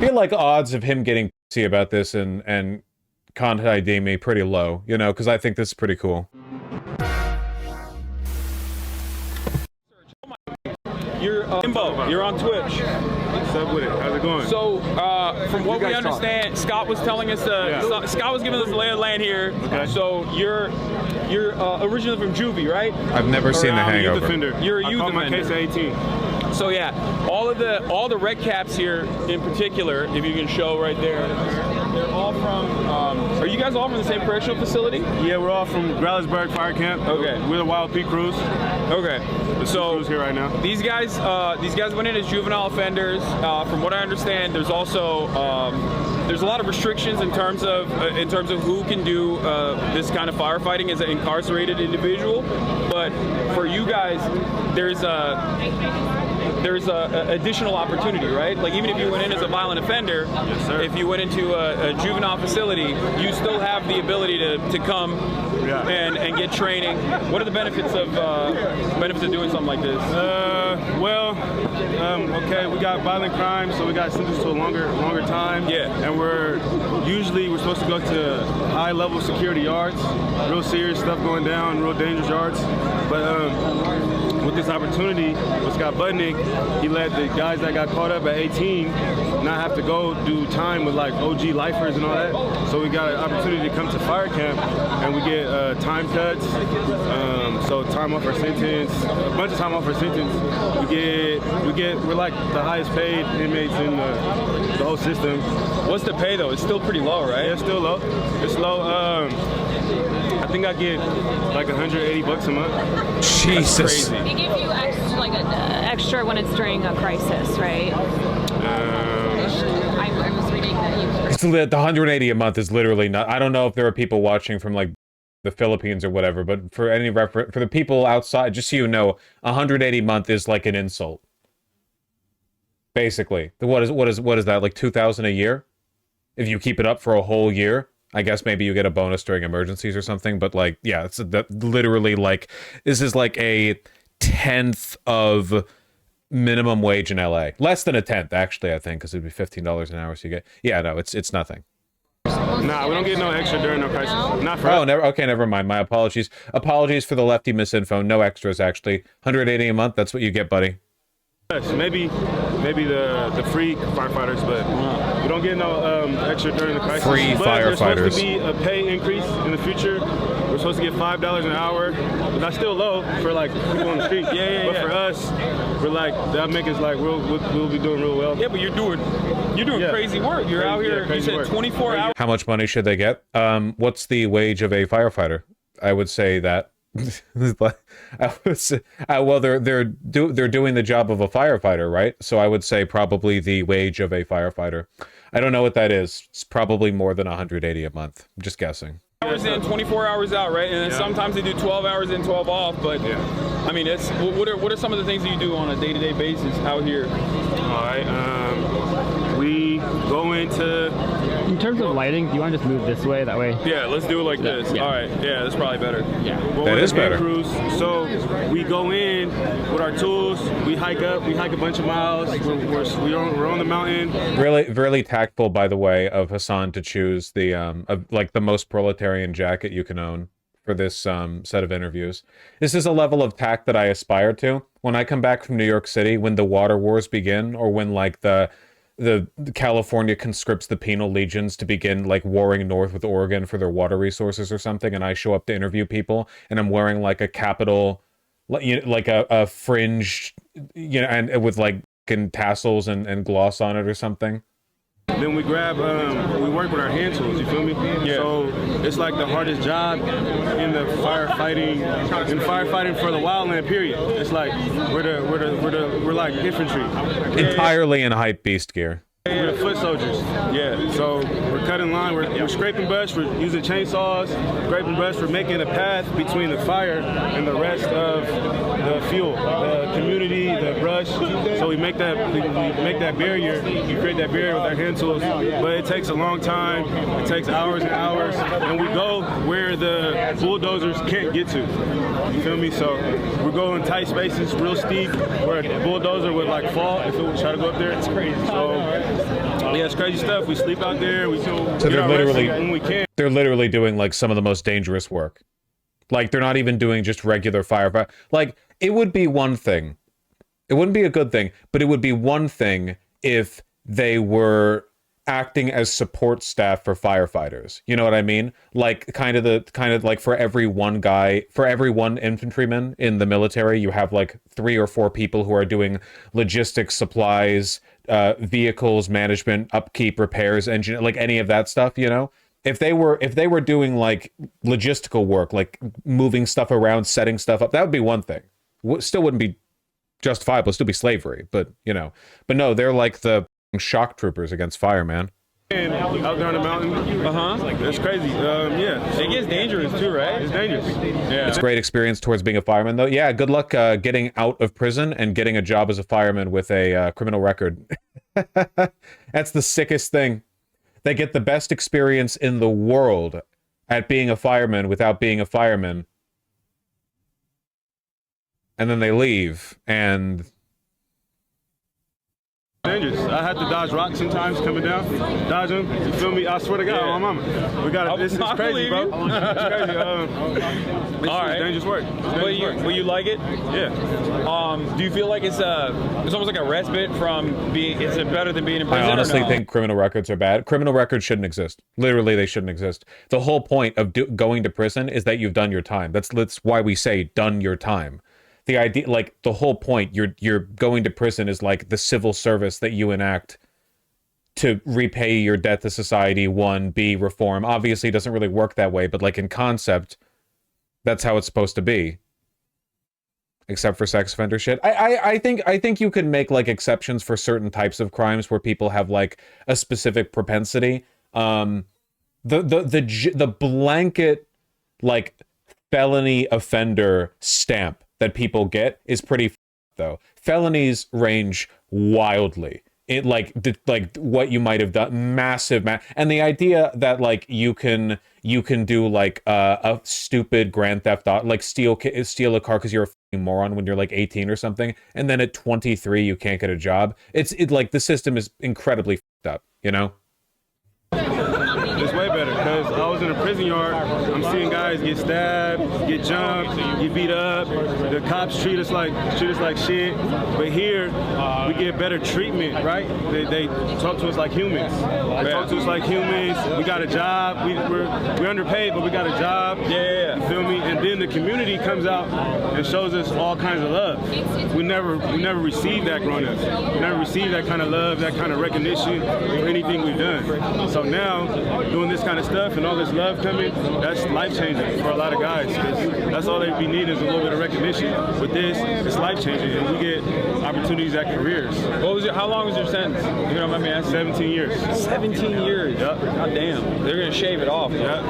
I feel like odds of him getting pissy about this and content ID me pretty low, you know, because I think this is pretty cool. You're Imbo. You're on Twitch. What's up with it? How's it going? So, from what we understand, Scott was telling us. Scott was giving us the lay of the land here. Okay. So you're originally from Juvie, right? I've never seen The Hangover. Youth offender. You're a youth offender. I caught my case at 18. So yeah, all the red caps here in particular, if you can show right there, they're all from. Are you guys all from the same correctional facility? Yeah, we're all from Growlersburg Fire Camp. Okay. We're the Wild Peak Crews. Okay. So crews here right now. These guys went in as juvenile offenders. From what I understand, there's also there's a lot of restrictions in terms of who can do this kind of firefighting as an incarcerated individual. But for you guys, there's a additional opportunity, right? Like even if you went in as a violent offender, yes, sir. If you went into a juvenile facility, you still have the ability to come and get training. What are the benefits of doing something like this? Okay, we got violent crime, so we got sentenced to a longer time. Yeah. And we're supposed to go to high level security yards, real serious stuff going down, real dangerous yards. But with this opportunity with Scott Budnick, he let the guys that got caught up at 18 not have to go do time with like OG lifers and all that. So we got an opportunity to come to fire camp and we get time cuts, so time off our sentence, a bunch of time off our sentence. We're like the highest paid inmates in the whole system. What's the pay though? It's still pretty low, right? Yeah, it's still low. It's low. I think I get like $180 a month. Jesus. That's crazy. They give you extra when it's during a crisis, right? I was reading that you. The 180 a month is literally not. I don't know if there are people watching from like the Philippines or whatever, but for any for the people outside, just so you know, 180 a month is like an insult. Basically, what is that, like 2,000 a year? If you keep it up for a whole year, I guess maybe you get a bonus during emergencies or something. But like, yeah, it's literally like this is like a 10th of minimum wage in LA. Less than a 10th, actually, I think, because it'd be $15 an hour. So you get, yeah, no, it's nothing. Nah, we don't get no extra during no crisis. Not for Oh, us. never. Okay, never mind. My apologies. Apologies for the lefty misinfo. No extras, actually. 180 a month. That's what you get, buddy. Maybe the free firefighters, but we don't get no extra during the crisis. Free but firefighters. There's supposed to be a pay increase in the future. We're supposed to get $5 an hour, but that's still low for like people on the street. But for us, we're like that make us like we'll be doing real well. Yeah, but you're doing crazy work. You're out here. You said 24 hours. How much money should they get? What's the wage of a firefighter? I would say that. Well, they're doing the job of a firefighter, right? So I would say probably the wage of a firefighter. I don't know what that is. It's probably more than 180 a month. I'm just guessing. Hours in, 24 hours out, right? And then sometimes they do 12 hours in, 12 off. But I mean, it's what are some of the things that you do on a day-to-day basis out here? All right. We go into. In terms of lighting, do you want to just move this way? That way? Yeah, let's do it like this. Yeah. All right. Yeah, that's probably better. Yeah. Well, that is better. Crews, so we go in with our tools. We hike up. We hike a bunch of miles. We're on the mountain. Really tactful, by the way, of Hasan to choose the like the most proletarian jacket you can own for this set of interviews. This is a level of tact that I aspire to. When I come back from New York City, when the water wars begin, or when like the California conscripts the penal legions to begin like warring north with Oregon for their water resources or something, and I show up to interview people and I'm wearing like a capital, like a fringe, and with like tassels and gloss on it or something. Then we grab, we work with our hand tools, you feel me? Yeah. So it's like the hardest job in the firefighting for the Wildland period. It's like we're like infantry. Entirely in hype beast gear. We're the foot soldiers. Yeah. So we're cutting line. We're scraping brush. We're using chainsaws. Scraping brush. We're making a path between the fire and the rest of the fuel, the community, the brush. So we make that barrier. We create that barrier with our hand tools. But it takes a long time. It takes hours and hours. And we go where the bulldozers can't get to. You feel me? So we go in tight spaces, real steep, where a bulldozer would like fall if it would try to go up there. It's crazy. So Yeah, it's crazy stuff. We sleep out there. We So get they're our literally rest when we can. they're literally doing like some of the most dangerous work. Like they're not even doing just regular firefight. Like it would be one thing. It wouldn't be a good thing, but it would be one thing if they were acting as support staff for firefighters. You know what I mean? Like kind of like for every one guy, for every one infantryman in the military, you have like 3 or 4 people who are doing logistics, supplies, vehicles management, upkeep, repairs, engine, like any of that stuff, you know? If they were doing like logistical work, like moving stuff around, setting stuff up, that would be one thing. Still wouldn't be justifiable, it'd still be slavery, but you know. But no, they're like the shock troopers against fire, man. And out there on the mountain. It's crazy. Yeah. It gets dangerous too, right? It's dangerous. Yeah. It's a great experience towards being a fireman, though. Yeah, good luck getting out of prison and getting a job as a fireman with a criminal record. That's the sickest thing. They get the best experience in the world at being a fireman without being a fireman. And then they leave, and Dangerous. I had to dodge rocks sometimes coming down, dodge them. You feel me? I swear to God, Yeah. my mama. We got this is I crazy, believe bro. you. It's crazy. It's All right. dangerous work. It's dangerous work. Will you like it? Yeah. Do you feel like it's almost like a respite from being? Is it better than being in prison? I honestly or no? think criminal records are bad. Criminal records shouldn't exist. Literally, they shouldn't exist. The whole point of going to prison is that you've done your time. That's why we say done your time. The idea, like the whole point, you're going to prison is like the civil service that you enact to repay your debt to society. 1, B, reform. Obviously, it doesn't really work that way, but like in concept, that's how it's supposed to be. Except for sex offender shit. I think you can make like exceptions for certain types of crimes where people have like a specific propensity. The blanket like felony offender stamp that people get is pretty though. Felonies range wildly. It like what you might have done, massive, and the idea that like you can do like a stupid grand theft auto, like steal a car because you're a fucking moron when you're like 18 or something, and then at 23 you can't get a job. It's like the system is incredibly fucked up, you know. It's way better because I was in a prison yard. I'm seeing guys get stabbed, get jumped, get beat up. The cops treat us like shit. But here, we get better treatment, right? They talk to us like humans. They talk to us like humans. We got a job. We're underpaid, but we got a job. Yeah. You feel me? And then the community comes out and shows us all kinds of love. We never received that growing up. We never received that kind of love, that kind of recognition for anything we've done. So now, doing this kind of stuff and all this love coming, that's life-changing for a lot of guys. Because that's all they be needing is a little bit of recognition. With this, it's life-changing, and we get opportunities at careers. How long was your sentence? If you don't mind me asking. 17 years. 17 years. Yep. God damn. They're gonna shave it off. Yep.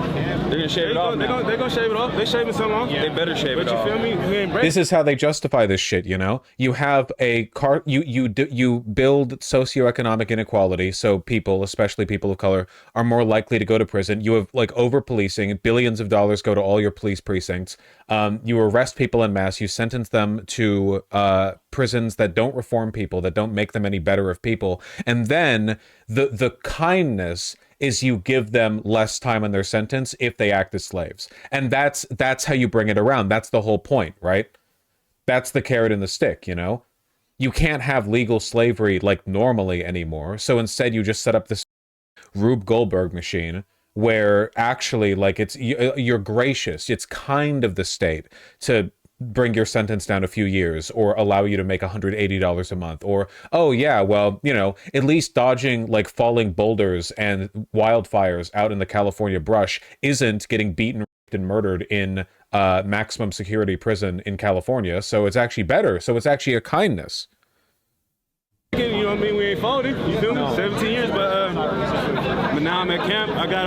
They're gonna shave it off. They're gonna shave it off. They shaving some off. They better shave it off. But you feel me? We ain't break. This is how they justify this shit, you know? You have a car, you build socioeconomic inequality, so people, especially people of color, are more likely to go to prison. You have like over policing, billions of dollars go to all your police precincts. You arrest people en masse, you sentence them to prisons that don't reform people, that don't make them any better of people. And then the kindness is you give them less time on their sentence if they act as slaves. And that's how you bring it around. That's the whole point, right? That's the carrot and the stick, you know? You can't have legal slavery like normally anymore. So instead you just set up this Rube Goldberg machine where actually like you're gracious. It's kind of the state to bring your sentence down a few years or allow you to make $180 a month, or, oh yeah, well, you know, at least dodging like falling boulders and wildfires out in the California brush isn't getting beaten, raped, and murdered in maximum security prison in California. So it's actually better. So it's actually a kindness. You know what I mean? We ain't folded. You feel me? 17 years, but now I'm at camp. I got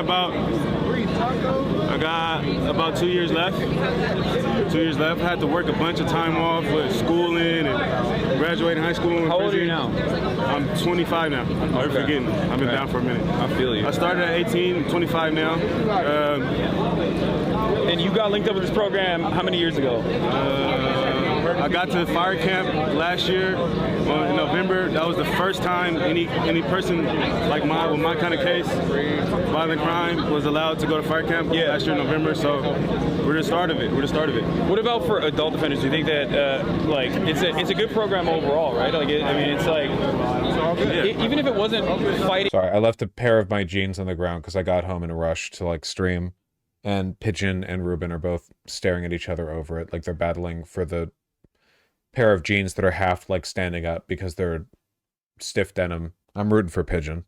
about 2 years left. 2 years left. I had to work a bunch of time off with schooling and graduating high school. How old are you now? I'm 25 now. I'm forgetting. I've been down for a minute. I feel you. I started at 18, 25 now. And you got linked up with this program how many years ago? I got to fire camp last year in November. That was the first time any person like with my kind of case, violent crime, was allowed to go to fire camp last year in November. So we're the start of it. What about for adult offenders? Do you think that like it's a good program overall, right? Like it's like even if it wasn't fighting. Sorry, I left a pair of my jeans on the ground because I got home in a rush to like stream, and Pigeon and Ruben are both staring at each other over it, like they're battling for the pair of jeans that are half like standing up because they're stiff denim. I'm rooting for Pigeon.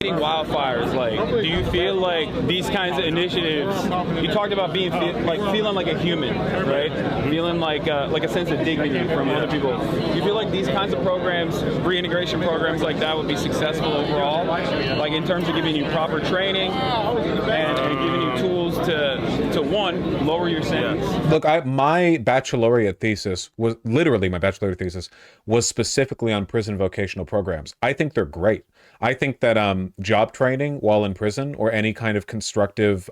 Wildfires, like, do you feel like these kinds of initiatives, you talked about being feeling like a human, right? Feeling like a sense of dignity from other people. Do you feel like these kinds of programs, reintegration programs like that, would be successful overall? Like in terms of giving you proper training and giving you tools to one, lower your sentence? Look, my baccalaureate thesis was specifically on prison vocational programs. I think they're great. I think that job training while in prison, or any kind of constructive,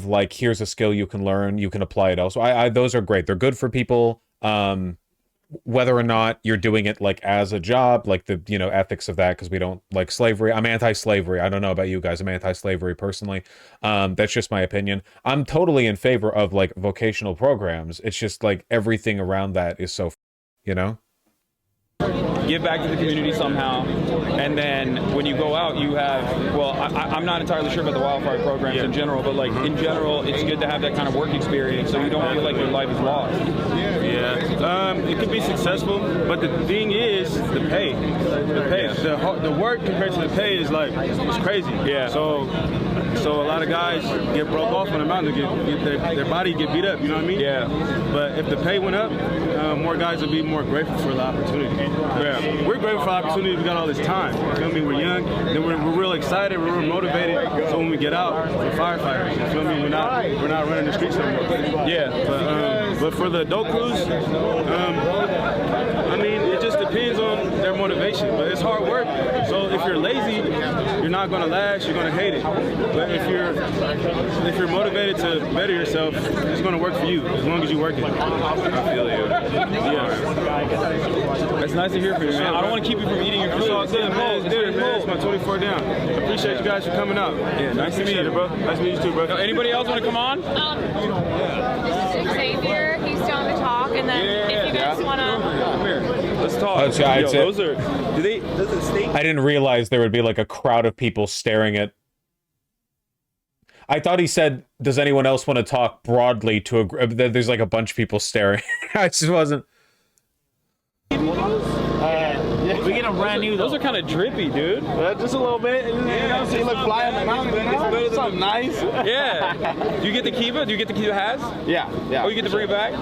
like, here's a skill you can learn, you can apply it elsewhere. Those are great. They're good for people, whether or not you're doing it like as a job, like the ethics of that, because we don't like slavery. I'm anti-slavery. I don't know about you guys. I'm anti-slavery personally. That's just my opinion. I'm totally in favor of like vocational programs. It's just like everything around that is so, give back to the community somehow, and then when you go out, you have, well, I'm not entirely sure about the wildfire programs in general, but like in general, it's good to have that kind of work experience so you don't feel like your life is lost. It could be successful, but the thing is the pay. The work compared to the pay is like, it's crazy. Yeah. So a lot of guys get broke off on the mountain, their body get beat up, you know what I mean? Yeah. But if the pay went up, more guys would be more grateful for the opportunity. Yeah. We're grateful for the opportunity. We got all this time. You feel me? We're young. Then we're real excited. We're real motivated. So when we get out, we're firefighters. You feel me? We're not running the streets anymore. Yeah. But for the adult crews, I mean, it just depends on their motivation. But it's hard work. So if you're lazy, you're not going to last. You're going to hate it. But if you're motivated to better yourself, it's going to work for you as long as you work it. I feel you. Yeah. It's nice to hear from you, man. I don't want to keep you from eating your food. It's all good, man. It's my 24 down. Appreciate you guys for coming out. Yeah, nice to meet you, bro. Nice to meet you too, bro. Anybody else want to come on? Xavier, he's down to talk, and then if you guys want to... Come here. Let's talk. I didn't realize there would be like a crowd of people staring at. I thought he said, does anyone else want to talk broadly to a... There's like a bunch of people staring. I just wasn't... We get them brand new. Those are kind of drippy, dude. Just a little bit. So you look fly on the mountain. Something nice. Yeah. Do you get to keep it? Do you get to keep the hats? Yeah. Oh, you get to bring it back?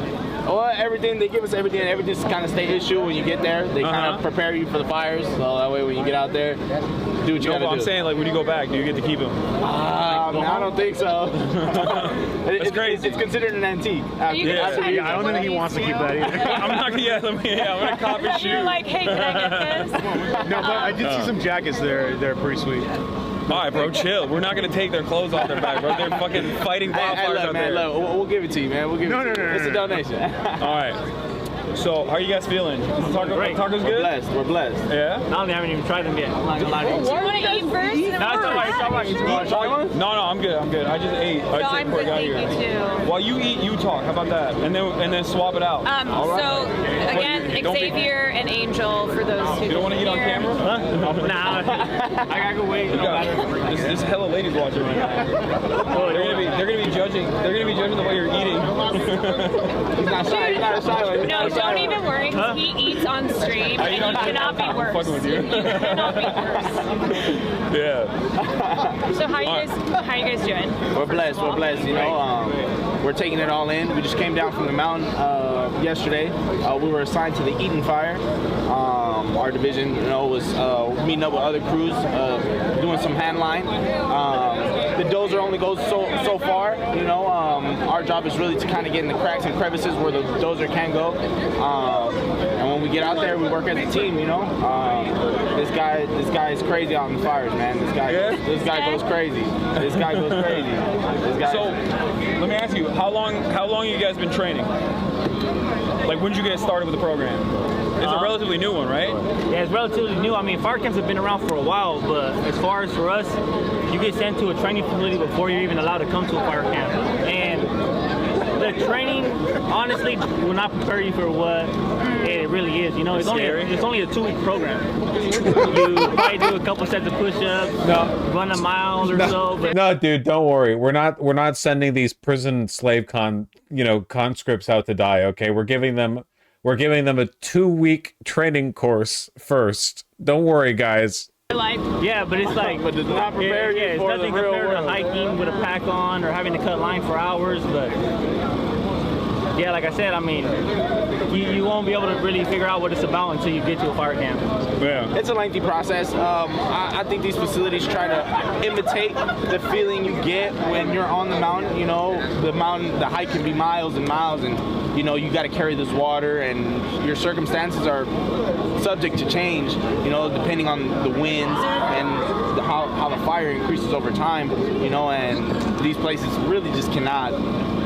Well, everything, they give us everything. Everything's kind of state issue when you get there. They kind of prepare you for the fires. So that way when you get out there, do what you gotta do. I'm saying, like, when you go back, do you get to keep them? I don't think so. It's crazy. It's considered an antique. I don't think he wants to keep that either. I'm not gonna, I'm gonna cop his shoe. You're like, hey, can I get this? No, but I did see some jackets there. They're pretty sweet. All right, bro, chill. We're not gonna take their clothes off their back, bro. They're fucking fighting wildfires out there. Look, we'll give it to you, man. We'll give it to you. It's a donation. All right. So, how are you guys feeling? Great. Tacos good? We're blessed. Yeah? I haven't even tried them yet. I'm not gonna lie to you. Do you want to eat first? No, I'm good. I just ate. No, I'm good, thank you too. While you eat, you talk. How about that? And then swap it out. So, again, Xavier and Angel, for those who You don't want to eat on camera? Nah. I gotta go wait. There's hella ladies watching right now. They're gonna be judging. They're gonna be judging the way you're eating. He's not shy. No, don't even worry, because he eats on stream, and you cannot be worse. I'm fucking with you. You cannot be worse. Yeah. So how you guys doing? We're blessed. You know, we're taking it all in. We just came down from the mountain yesterday. We were assigned to the Eaton Fire. Our division, was meeting up with other crews, doing some hand line. the dozer only goes so far. You know, our job is really to kind of get in the cracks and crevices where the dozer can go. And when we get out there, we work as a team. You know, this guy is crazy out in the fires, man. This guy goes crazy. This guy goes crazy. So, let me ask you, how long you guys been training? Like, when did you get started with the program? It's a relatively new one, right? Yeah, it's relatively new. I mean, fire camps have been around for a while, but as far as for us, you get sent to a training facility before you're even allowed to come to a fire camp. And the training, honestly, will not prepare you for what it really is. You know, it's only a 2-week program. You probably do a couple sets of push-ups, run a mile or so. But No, dude, don't worry. We're not sending these prison slave conscripts out to die. Okay, we're giving them a 2-week training course first. Don't worry, guys. yeah, but it's like, But does not prepare you it's for the nothing real compared to world. hiking with a pack on or having to cut line for hours. But yeah, like I said, I mean, you won't be able to really figure out what it's about until you get to a fire camp. Yeah. It's a lengthy process. I think these facilities try to imitate the feeling you get when you're on the mountain. You know, the hike can be miles and miles, and you know, you got to carry this water, and your circumstances are subject to change. You know, depending on the winds and how the fire increases over time. You know, and these places really just cannot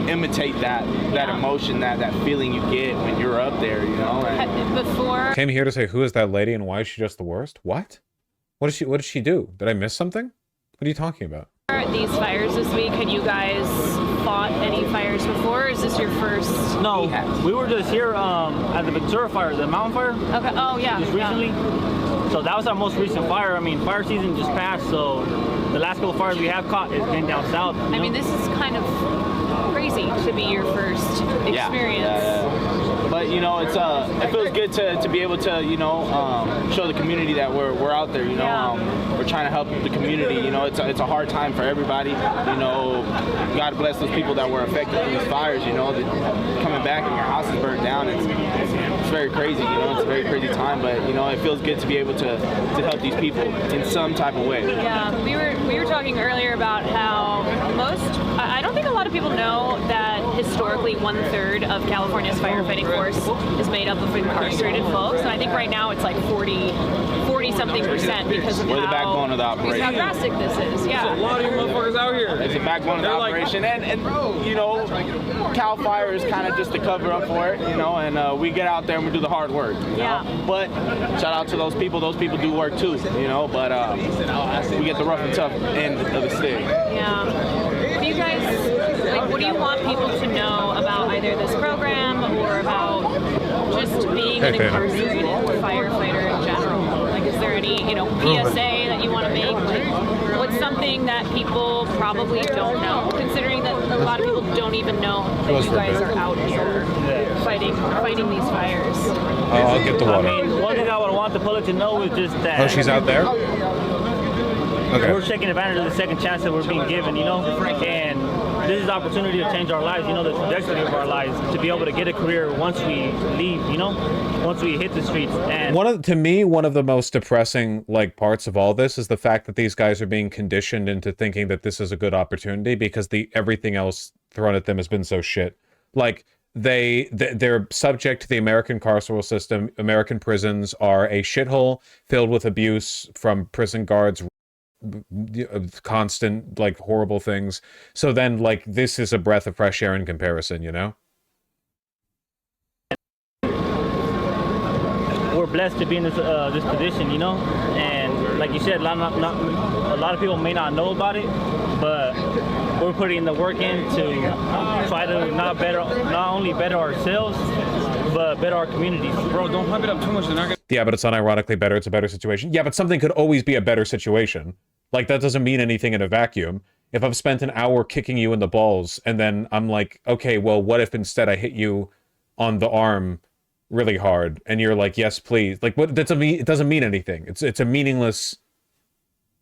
imitate that emotion, that feeling you get when you're up there, you know. And Before Came here to say who is that lady and why is she just the worst? What? What did she do? Did I miss something? What are you talking about? these fires this week, had you guys fought any fires before, or is this your first? No, we were just here at the Ventura fire, the mountain fire. Okay. Oh yeah. Just recently. So that was our most recent fire. I mean, fire season just passed, so the last couple of fires we have caught has been down south. I mean, this is kind of crazy to be your first experience. Yeah. But you know, it feels good to be able to, you know, show the community that we're out there. You know, we're trying to help the community. You know, it's a hard time for everybody. You know, God bless those people that were affected through these fires. You know, coming back and your house is burned down. It's very crazy. You know, it's a very crazy time. But you know, it feels good to be able to help these people in some type of way. Yeah, we were talking earlier about how I don't think a lot of people know that historically 1/3 of California's firefighting force is made up of incarcerated folks, and I think right now it's like 40-something percent because of We're the backbone of the operation. how drastic this is. Yeah. There's a lot of you motherfuckers out here. It's the backbone of the operation, and you know, Cal Fire is kind of just a cover up for it, you know, and we get out there and we do the hard work. You know? But shout out to those people. Those people do work too, you know. But we get the rough and tough end of the stick. Yeah. What do you guys like? What do you want people to know about either this program or about just being an incarcerated firefighter in general? Like, is there any, you know, PSA that you want to make? Like, what's something that people probably don't know, considering that a lot of people don't even know that you guys are out here fighting these fires? I'll get the water. I mean, one thing I would want the public to know is just that. Oh, she's out there? Okay. We're taking advantage of the second chance that we're being given, you know, and this is the opportunity to change our lives, you know, the trajectory of our lives, to be able to get a career once we leave, you know, once we hit the streets. And To me, one of the most depressing parts of all this is the fact that these guys are being conditioned into thinking that this is a good opportunity because everything else thrown at them has been so shit. Like, they're subject to the American carceral system. American prisons are a shithole filled with abuse from prison guards, constant horrible things. So then this is a breath of fresh air in comparison, you know. we're blessed to be in this position, you know, and like you said, a lot of people may not know about it, but we're putting the work in to try to not only better ourselves, but better our communities. Bro, don't pump it up too much. They're not gonna... Yeah, but it's unironically better. It's a better situation. Yeah, but something could always be a better situation. Like, that doesn't mean anything in a vacuum. If I've spent an hour kicking you in the balls, and then I'm like, okay, well, what if instead I hit you on the arm really hard, and you're like, yes, please. Like, what? It doesn't mean anything. It's a meaningless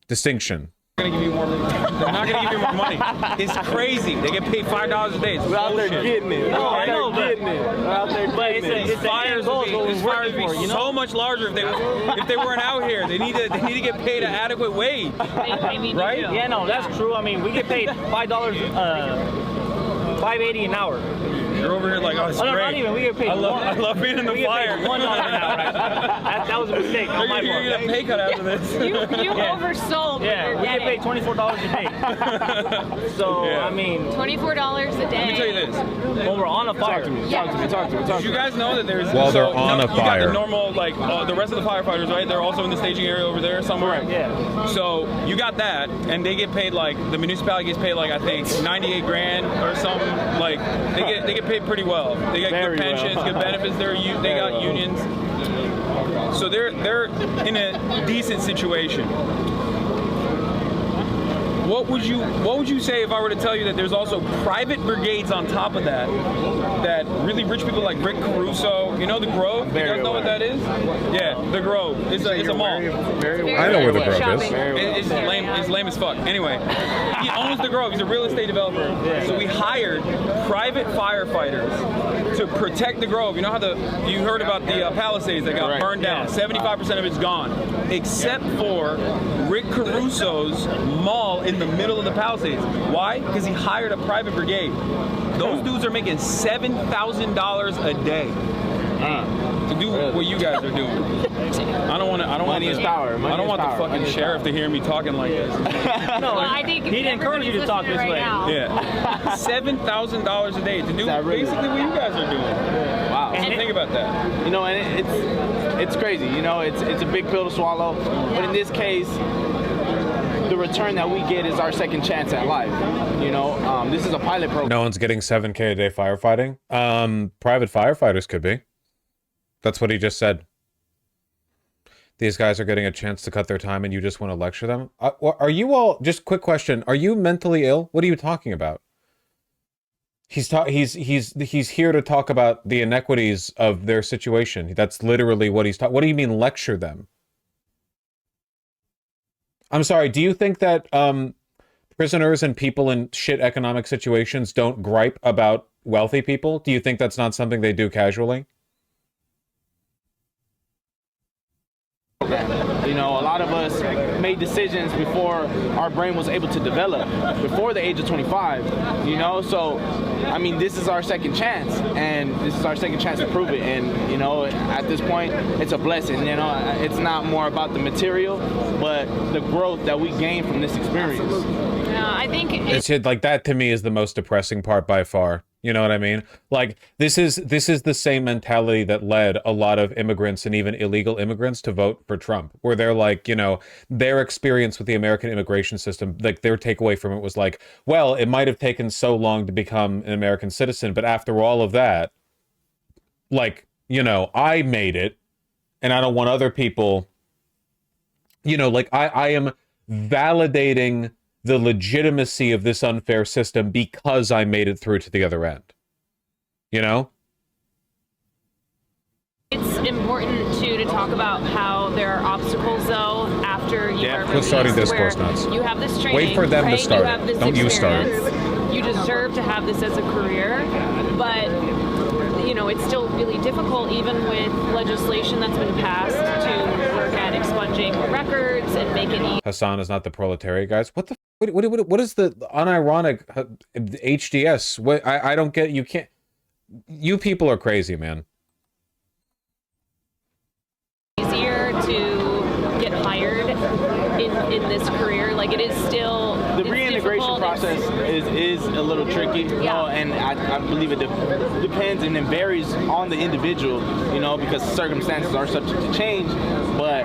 distinction. gonna give you more. They're not gonna give you more money. It's crazy. They get paid $5 a day. It's We're out there bullshit. getting it. No, I know, but These fires would be so much larger if they weren't out here. They need to get paid an adequate wage. Right? Yeah, no, that's true. I mean, we get paid $5, $5.80 an hour. You're over here like, oh, it's Oh, no, great. not even. We get paid. I love being in the fire. $1 an hour. That was a mistake on my You're part. gonna get a pay cut after this. You oversold. Yeah, we get paid $24 a day. So Yeah. I mean, $24 a day. Let me tell you this. when we're on a fire, Talk to me. Did you guys know that there's While they're on a you got fire. the normal like the rest of the firefighters, right? They're also in the staging area over there somewhere. yeah. So you got that, and they get paid like the municipality gets paid like I think 98 grand or something. Like they get paid pretty well. They got Very good pensions, well. good benefits. They got unions. So they're in a decent situation. What would you say if I were to tell you that there's also private brigades on top of that really rich people like Rick Caruso, you know the Grove? You guys know what that is? Yeah, the Grove. It's a mall. I know where the Grove is. It's lame as fuck. Anyway, he owns the Grove. He's a real estate developer. So we hired private firefighters to protect the Grove. You know how you heard about the Palisades that got burned down? 75% of it's gone, except for Rick Caruso's mall in the middle of the Palisades. Why? Because he hired a private brigade. Those dudes are making $7,000 a day to do what you guys are doing. I don't want Money is power. I don't want the fucking Money is sheriff to hear me talking like this. no, Well, I think he didn't encourage you to talk this right way. now. Yeah, $7,000 a day to do basically what you guys are doing. Wow. So think about that. You know, and it's crazy. You know, it's a big pill to swallow. But in this case, the return that we get is our second chance at life. You know, this is a pilot program. No one's getting $7K a day firefighting. Private firefighters could be. That's what he just said. These guys are getting a chance to cut their time and you just want to lecture them? Are you all, just quick question, are you mentally ill? What are you talking about? He's here to talk about the inequities of their situation. That's literally what he's talking. What do you mean lecture them? I'm sorry, do you think that prisoners and people in shit economic situations don't gripe about wealthy people? Do you think that's not something they do casually? You know, a lot of us made decisions before our brain was able to develop, before the age of 25, you know? So, I mean, this is our second chance, and this is our second chance to prove it. And, you know, at this point, it's a blessing, you know? It's not more about the material, but the growth that we gain from this experience. I think It's like that to me is the most depressing part by far. You know what I mean? Like this is the same mentality that led a lot of immigrants and even illegal immigrants to vote for Trump, where they're like, you know, their experience with the American immigration system, like their takeaway from it was like, well, it might have taken so long to become an American citizen, but after all of that, like, you know, I made it and I don't want other people, you know, like I am validating the legitimacy of this unfair system because I made it through to the other end. You know? it's important too to talk about how there are obstacles though after you are Who's released. starting this where course, nuts? You have this training. Wait for them to right? start You it. have this Don't you start it. experience. You deserve to have this as a career, but you know it's still really difficult, even with legislation that's been passed to work at expunging records and make it easy. Hasan is not the proletariat, guys. What is the unironic HDS? What I don't get. You can't. You people are crazy, man. Easier to get hired in this career. Like it is still The reintegration process is a little tricky, you know, and I believe it depends and it varies on the individual, you know, because circumstances are subject to change. But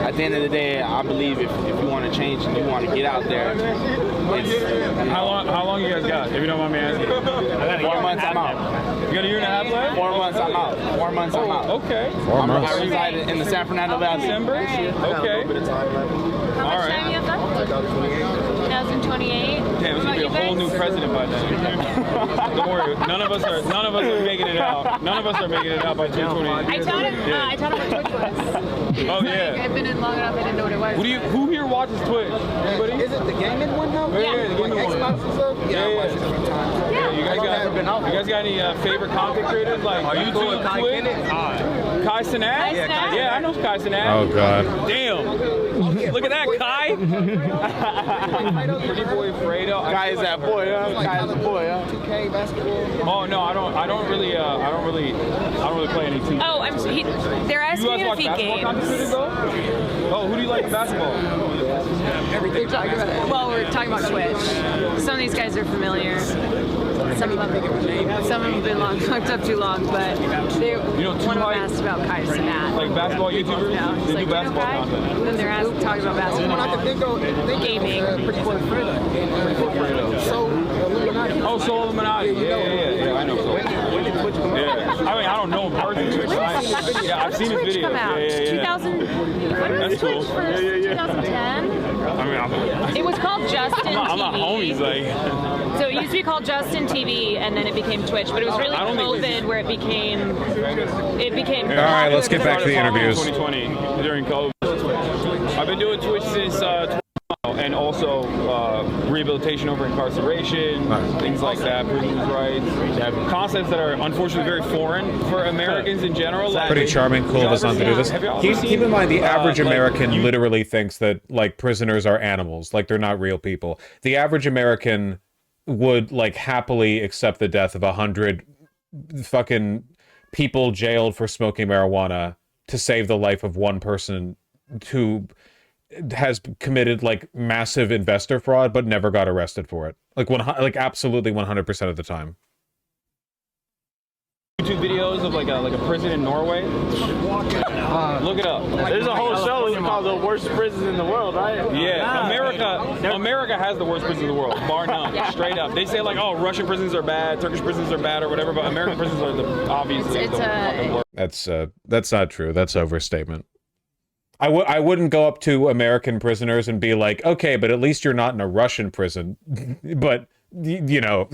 at the end of the day, I believe if you want to change and you want to get out there, it's, How long you guys got? If you don't mind me asking. 4 months I'm out. You got a year and a half left? 4 months I'm out. 4 months I'm out. Okay. 4 months. I reside in the San Fernando Valley. December? Okay. How All much right. time you have left? 2028. Damn, it's gonna be a whole new president by then. Don't worry, none of us are making it out. None of us are making it out by 2028. I taught him what Twitch was. Oh yeah. I've been in long enough, I didn't know what it was. Who here watches Twitch? Anybody? Is it the gaming one though? Yeah, the gaming like one. Xbox and stuff? Yeah, I watched it a few times. Yeah. You guys got any favorite content creators like YouTube, Twitch? Kai Cenat? Yeah, I know Kai Cenat. Oh God. Damn. Look at that, Kai. Pretty boy Fredo. Kai is that boy, huh? Kai is the boy, huh? 2K basketball. Oh no, I don't really play any 2K. Oh, they're You asking guys me to watch feed basketball games. competitions though? Oh, who do you like in basketball? Everything talking about it. Well, we're talking about Twitch. Some of these guys are familiar. Some of them have been locked up too long, but one of them asked about Kai Cenat. Like basketball YouTubers? Yeah, They like, do basketball Kai? content. Then they're talking about When I can basketball. think Gaming. Pretty boy Fredo. So Illuminati. Oh, Soul Illuminati. Yeah, I know Soul. Yeah. I mean, I don't know him personally. Yeah, I've seen his Twitch videos. come out? Yeah. 2000. When was That's Twitch cool. first? 2010. I mean, It was called Justin I'm not TV. homies, like. So it used to be called Justin TV, and then it became Twitch. But it was really I don't think COVID where it became. All right, let's get back to the interviews. 2020 during COVID. I've been doing Twitch since 2012, and also rehabilitation over incarceration, things like that, prisoners' rights, concepts that are unfortunately very foreign for Americans in general. Like, Pretty charming, cool of Hasan to do this. Have you all Keep in mind, the average like, American literally thinks that like prisoners are animals, like they're not real people. The average American would like happily accept the death of 100 fucking people jailed for smoking marijuana to save the life of one person who has committed like massive investor fraud but never got arrested for it. Like absolutely 100% of the time. YouTube videos of like a prison in Norway. Look it up. There's a whole show called The Worst Prisons in the World, right? Yeah, America has the worst prisons in the world, bar none. Straight up. They say like, oh, Russian prisons are bad, Turkish prisons are bad, or whatever, but American prisons are obviously the fucking worst. That's not true. That's overstatement. I wouldn't go up to American prisoners and be like, okay, but at least you're not in a Russian prison. But you know.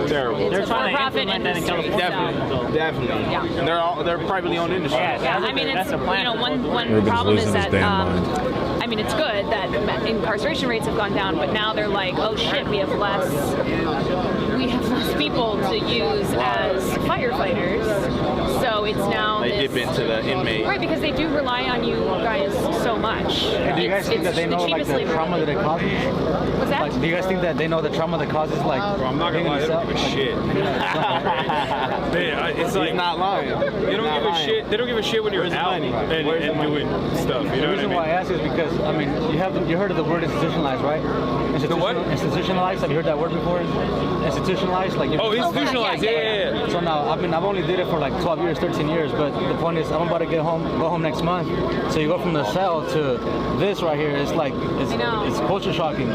Terrible. They're It's a trying to for-profit implement that in industry. California. Definitely. Yeah. They're privately owned industry. Yeah, I mean, that's it's, the plan. one Ruben's problem is losing his that, damn mind. I mean, it's good that incarceration rates have gone down, but now they're like, oh shit, we have less people to use as firefighters. So it's now They dip into the inmate. Right, because they do rely on you guys so much. Do you guys think that they know like the trauma that it causes? What's that? Like, do you guys think that they know the trauma that causes like? Bro, I'm not gonna lie, they don't give a shit. It's like He's not lying. they don't give a shit. They don't give a shit when you're out and doing stuff. You know The what I reason mean? why I ask is because I mean you heard of the word institutionalized, right? The what? Institutionalized. Have you heard that word before? Institutionalized, like. Oh, institutionalized. Yeah. So now I've only did it for like 12 years, 13 years, but the point is I'm about to go home next month. So you go from the cell to this right here. It's like it's culture shocking.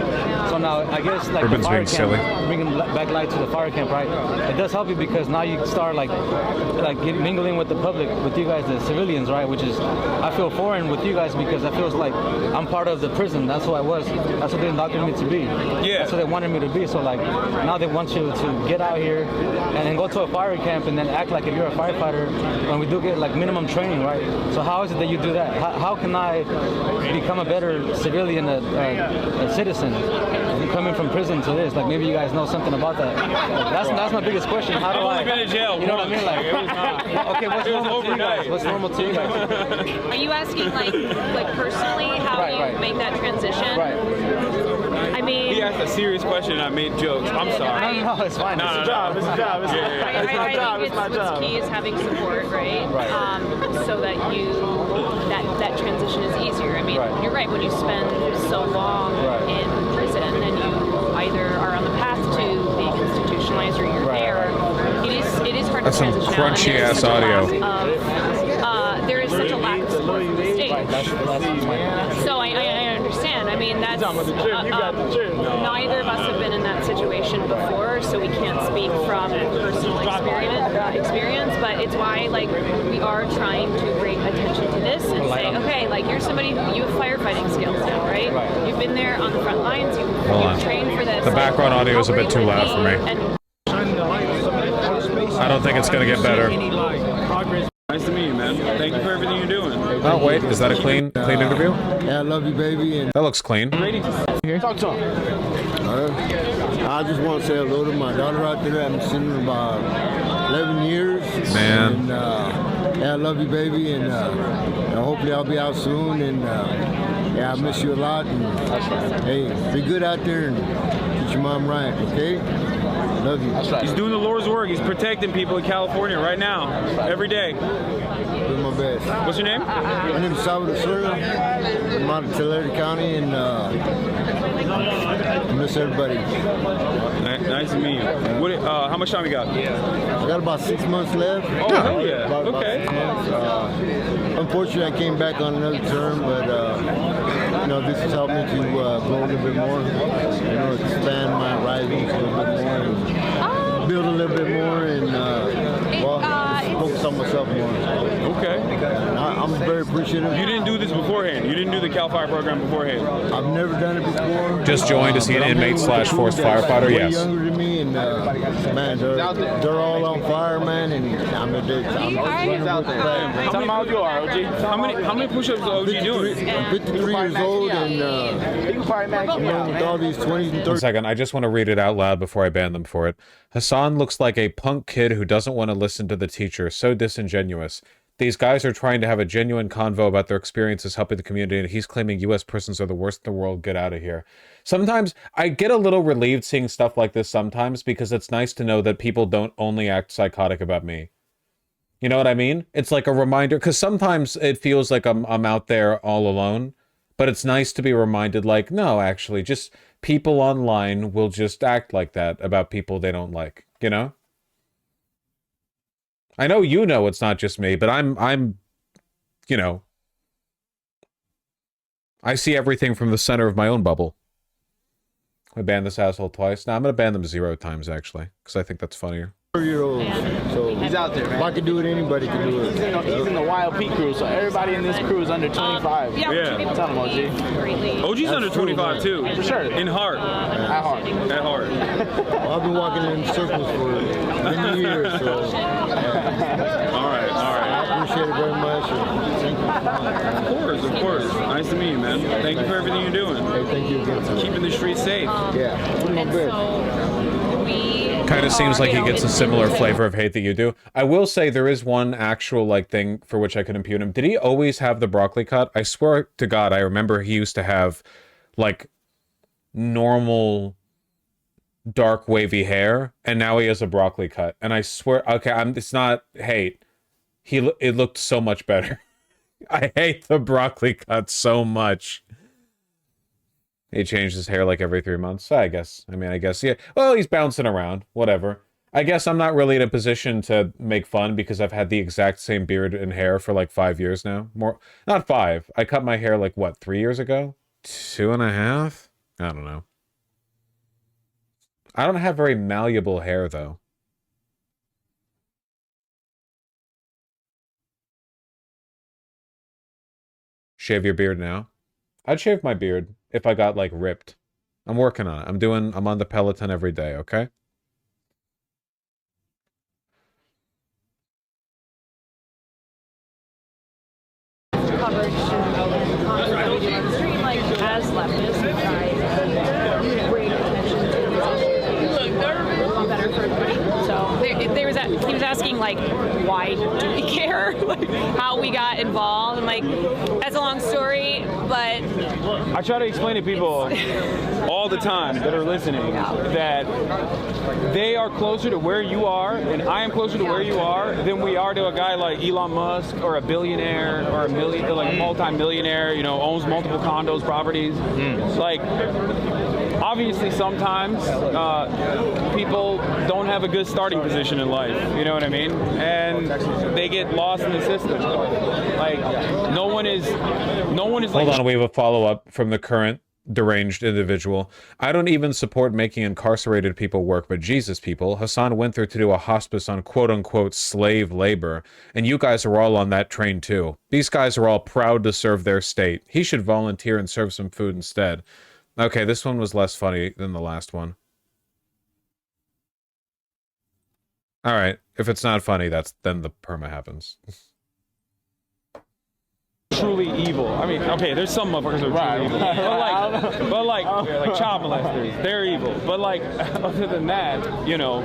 So now I guess like Ruben's the fire being silly. camp, bringing back light to the fire camp, right? It does help you because now you start like mingling with the public, with you guys, the civilians, right? Which is I feel foreign with you guys because I feels like I'm part of the prison. That's who I was. That's what they indoctrinated me to be. Yeah. That's what they wanted me to be. So like now they want you to get out here and then go to a fire camp and then act like if you're a firefighter. And we do get like minimum training, right? So how is it that you do that? How can I become a better civilian, a citizen, coming from prison to this? Like maybe you guys know something about that. That's my biggest question. How do I've I? only been in jail You know what I mean? Like, it was not. okay, what's It was normal to you guys? overnight. What's normal to you guys? Are you asking like personally how Right. you make that transition? Right. I mean, He asked a serious question and I made jokes. I'm sorry. No, it's fine. No, It's no, a job. It's a job. It's I my job. think It's my what's job. key is having support, right? Right. So that that transition is easier. I mean, Right. you're right. When you spend so long Right. in prison, and you either are on the path to being institutionalized or you're Right. there, it is hard That's to some transition out. And crunchy there is ass such a audio. lack of, there is such a lack of support from the state. Right. That's my. So I understand. I mean, that's neither of us have been in that situation before, so we can't speak from personal experience. But it's why we are trying to bring attention to this and say, okay, you're somebody who you have firefighting skills now, right? You've been there on the front lines. You've trained for this. The background audio is a bit too loud for me. I don't think it's going to get better. Nice to meet you, man. Thank you for everything you're doing. Oh, wait. Is that a clean interview? Yeah, I love you, baby. And That looks clean. Talk to him. I just want to say hello to my daughter out there. I haven't seen her in about 11 years. Man. And yeah, I love you, baby. And hopefully I'll be out soon. And yeah, I miss you a lot. And hey, be good out there and get your mom right, okay? Love you. He's doing the Lord's work. He's protecting people in California right now, every day. Doing my best. What's your name? My name is Salvador Serna. I'm out of Tulare County, and I miss everybody. Nice to meet you. How much time you got? I got about 6 months left. Oh, hell yeah. About Okay. 6 months. Unfortunately, I came back on another term, but you know, this has helped me to grow a little bit more. You know, expand my horizons a little bit more, and build a little bit more, and well, just focus on myself more. Okay. And I'm very appreciative. You didn't do this beforehand. You didn't do the Cal Fire program beforehand. I've never done it before. Just joined to see an but I'm inmate able slash to forced prove that firefighter, way yes. Younger than me, and man, they're all on fire, man, and I'm running with Tell him how old you are, OG. How many push-ups is OG doing? I'm 53 years old, and You can probably match you know, with all these 20s and 30s. 1 second, I just want to read it out loud before I ban them for it. Hasan looks like a punk kid who doesn't want to listen to the teacher. So disingenuous. These guys are trying to have a genuine convo about their experiences helping the community, and he's claiming U.S. prisons are the worst in the world. Get out of here. Sometimes I get a little relieved seeing stuff like this sometimes, because it's nice to know that people don't only act psychotic about me. You know what I mean? It's like a reminder, because sometimes it feels like I'm out there all alone, but it's nice to be reminded, like, no, actually, just people online will just act like that about people they don't like, you know? I know you know it's not just me, but I'm, you know, I see everything from the center of my own bubble. I banned this asshole twice. Now I'm going to ban them 0 times, actually, because I think that's funnier. 30-year-olds. So He's out there, if man. I can do it, anybody can do it. He's in the Wild P crew, so everybody in this crew is under 25. Yeah. Tell him, OG. Greatly. OG's under 25 too. For sure. In heart. At heart. At heart. Well, I've been walking in circles for many years, so All right. I appreciate it very much. And thank you. Of course. Nice to meet you, man. Thank you for everything you're doing. Hey, thank you again. Keeping the streets safe. Yeah, doing my And best. so we Kind of seems like he you know, gets a similar flavor of hate that you do. I will say there is one actual like thing for which I could impute him. Did he always have the broccoli cut? I swear to God, I remember he used to have like normal dark wavy hair, and now he has a broccoli cut. And I swear, okay, it's not hate. It looked so much better. I hate the broccoli cut so much. He changed his hair like every 3 months. I guess, yeah. Well, he's bouncing around. Whatever. I guess I'm not really in a position to make fun because I've had the exact same beard and hair for like 5 years now. Not 5. I cut my hair like, what, 3 years ago? 2.5? I don't know. I don't have very malleable hair, though. Shave your beard now? I'd shave my beard if I got, like, ripped. I'm working on it. I'm on the Peloton every day, okay? coverage on the street, like as leftists, we try to bring attention to these issues better for everybody. So he was asking like, why do we care? Like how we got involved. I'm like, that's a long story, but I try to explain to people all the time that are listening that they are closer to where you are, and I am closer to where you are than we are to a guy like Elon Musk or a billionaire or a multi-millionaire, you know, owns multiple condos, properties. Like, obviously sometimes people don't have a good starting position in life, you know what I mean? And they get lost in the system. Like, no one is Hold on, we have a follow-up from the current deranged individual. I don't even support making incarcerated people work, but Jesus, people, Hasan went there to do a hospice on quote-unquote slave labor, and you guys are all on that train too. These guys are all proud to serve their state. He should volunteer and serve some food instead. Okay, this one was less funny than the last one. Alright, if it's not funny, then the perma happens. truly evil. I mean, okay, there's some motherfuckers who are truly evil, but like child molesters, they're evil. But like, other than that, you know,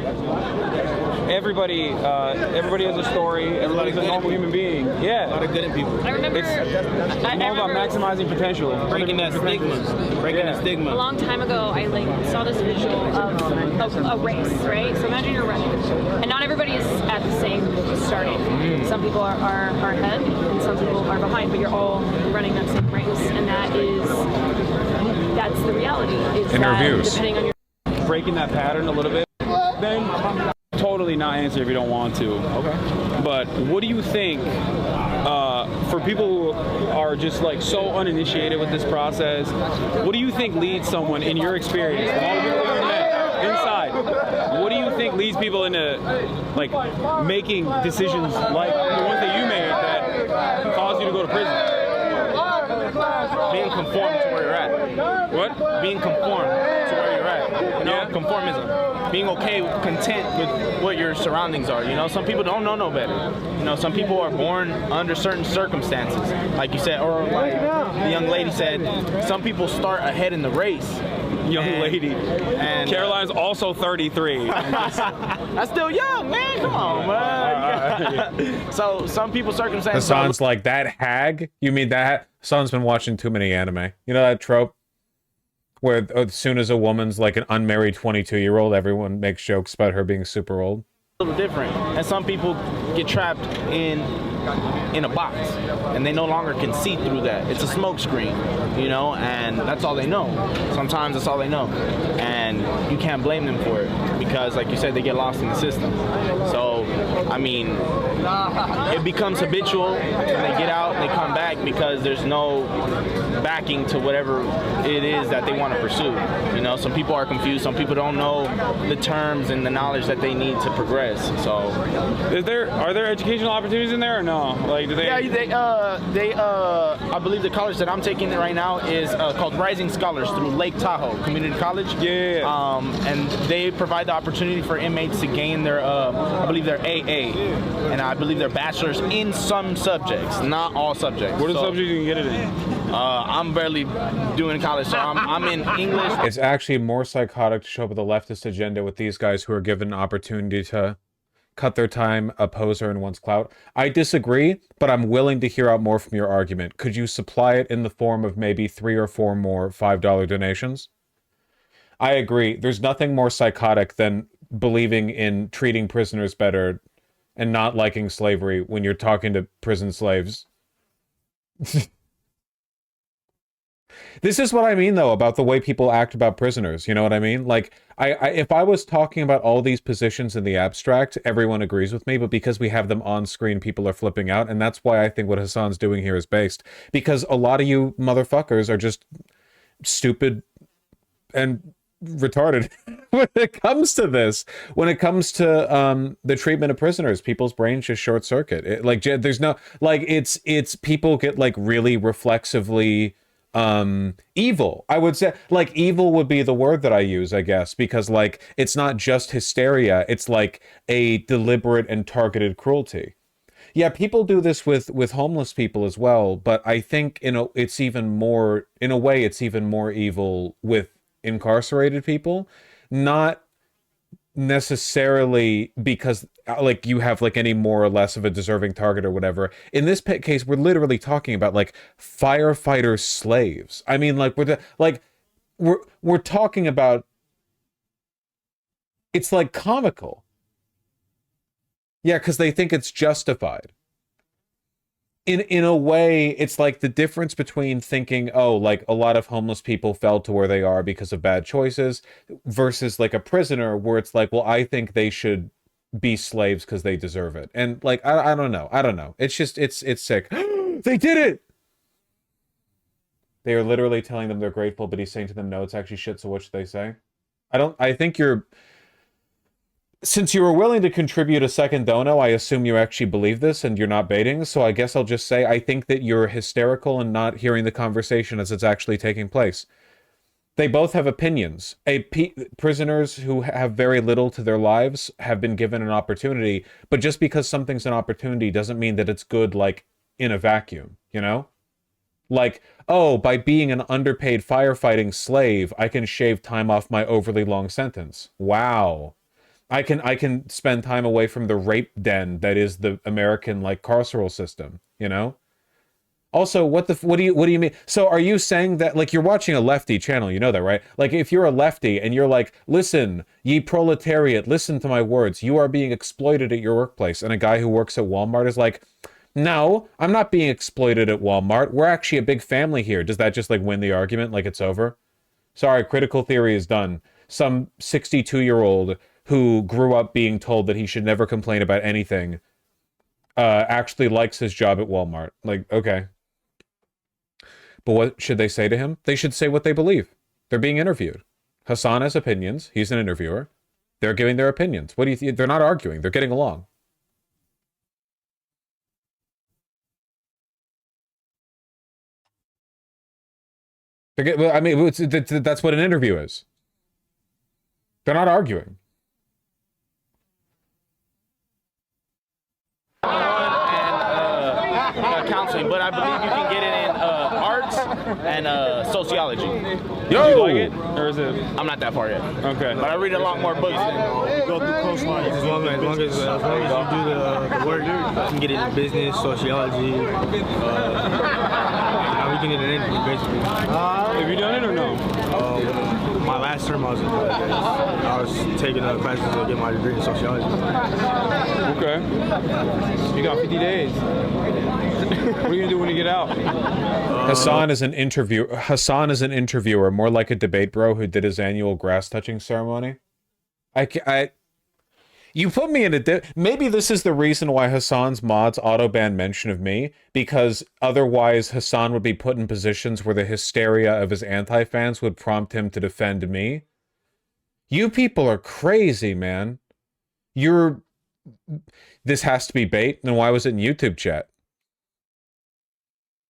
everybody has a story. Everybody's a normal human being. Yeah, A lot of good in people. I remember. it's I more about remember maximizing potential, Breaking that stigma. Breaking the a stigma. long time ago, I like saw this visual of a race, right? So imagine you're running, and not everybody is at the same starting. Some people are ahead, and some people are behind, but you're all running that same race, and that's the reality. Is In that reviews. depending on your breaking that pattern a little bit. Then totally not answer if you don't want to. Okay. But what do you think for people who are just like so uninitiated with this process? What do you think leads someone, in your experience, with all the people you've met inside? What do you think leads people into like making decisions like the ones that you made that caused you to go to prison? Being conformed to where you're at. What? Being conformed to where you're at. You know, Yeah. conformism. Being okay, content with what your surroundings are. You know, some people don't know no better. You know, some people are born under certain circumstances, like you said, or like the young lady said. Some people start ahead in the race. Young lady. And Caroline's also 33. that's still young, man. Come on, man. So some people's circumstances. Hassan's like, that hag? You mean that? Hassan's been watching too many anime. You know that trope? Where as soon as a woman's like an unmarried 22-year-old, everyone makes jokes about her being super old. A little different, and some people get trapped in a box, and they no longer can see through that. It's a smoke screen, you know, and that's all they know. Sometimes that's all they know, and you can't blame them for it because, like you said, they get lost in the system. So, I mean, it becomes habitual, and they get out and they come back because there's no backing to whatever it is that they want to pursue. You know, some people are confused. Some people don't know the terms and the knowledge that they need to progress. So, are there educational opportunities in there or no? Like, do they? yeah, I believe the college that I'm taking right now is called Rising Scholars through Lake Tahoe Community College. Yeah. And they provide the opportunity for inmates to gain their, I believe their AA, and I believe their bachelor's in some subjects, not all subjects. What are the subjects you can get it in? I'm barely doing college, so I'm in English. It's actually more psychotic to show up with a leftist agenda with these guys who are given an opportunity to cut their time, oppose her, and wants clout. I disagree, but I'm willing to hear out more from your argument. Could you supply it in the form of maybe 3 or 4 more $5 donations? I agree. There's nothing more psychotic than believing in treating prisoners better and not liking slavery when you're talking to prison slaves. This is what I mean, though, about the way people act about prisoners. You know what I mean? Like, if I was talking about all these positions in the abstract, everyone agrees with me, but because we have them on screen, people are flipping out, and that's why I think what Hassan's doing here is based. Because a lot of you motherfuckers are just stupid and retarded when it comes to this. When it comes to the treatment of prisoners, people's brains just short circuit. There's no, like, it's people get, like, really reflexively evil. I would say, like, evil would be the word that I use, I guess, because, like, it's not just hysteria, it's like a deliberate and targeted cruelty. Yeah, people do this with homeless people as well, but I think it's even more, in a way, it's even more evil with incarcerated people. Not necessarily because like you have like any more or less of a deserving target or whatever. In this case, we're literally talking about like firefighter slaves. I mean, like we're talking about, it's like comical. Yeah, because they think it's justified. In a way, it's like the difference between thinking, oh, like a lot of homeless people fell to where they are because of bad choices, versus like a prisoner where it's like, well, I think they should be slaves because they deserve it. And like, I don't know. It's just, it's sick. They did it! They are literally telling them they're grateful, but he's saying to them, no, it's actually shit, so what should they say? I think since you were willing to contribute a second dono, I assume you actually believe this and you're not baiting, so I guess I'll just say I think that you're hysterical and not hearing the conversation as it's actually taking place. They both have opinions. Prisoners who have very little to their lives have been given an opportunity, but just because something's an opportunity doesn't mean that it's good, like, in a vacuum, you know? Like, oh, by being an underpaid firefighting slave, I can shave time off my overly long sentence. Wow. I can spend time away from the rape den that is the American like carceral system, you know? Also, what do you mean? So are you saying that, like, you're watching a lefty channel, you know that, right? Like, if you're a lefty and you're like, listen, ye proletariat, listen to my words, you are being exploited at your workplace, and a guy who works at Walmart is like, no, I'm not being exploited at Walmart. We're actually a big family here. Does that just like win the argument? Like it's over? Sorry, critical theory is done. Some 62-year-old who grew up being told that he should never complain about anything actually likes his job at Walmart. Like, okay. But what should they say to him? They should say what they believe. They're being interviewed. Hasan has opinions. He's an interviewer. They're giving their opinions. What do you think? They're not arguing. They're getting along. I mean, that's what an interview is. They're not arguing. And counseling, but I believe you can get it in arts and sociology. Yo! You like it? Or is it? I'm not that far yet. Okay. But I read a lot more books. Go through coastlines as long as you do the work. You can get it in business, sociology. We can get it in anything basically. Have you done it or no? My last term I was taking classes to get my degree in sociology. Okay. You got 50 days. What are you gonna do when you get out? Hasan is an interviewer, more like a debate bro who did his annual grass touching ceremony. You put me in a maybe this is the reason why Hasan's mods auto-ban mention of me, because otherwise Hasan would be put in positions where the hysteria of his anti-fans would prompt him to defend me. You people are crazy, man. This has to be bait. Then why was it in YouTube chat?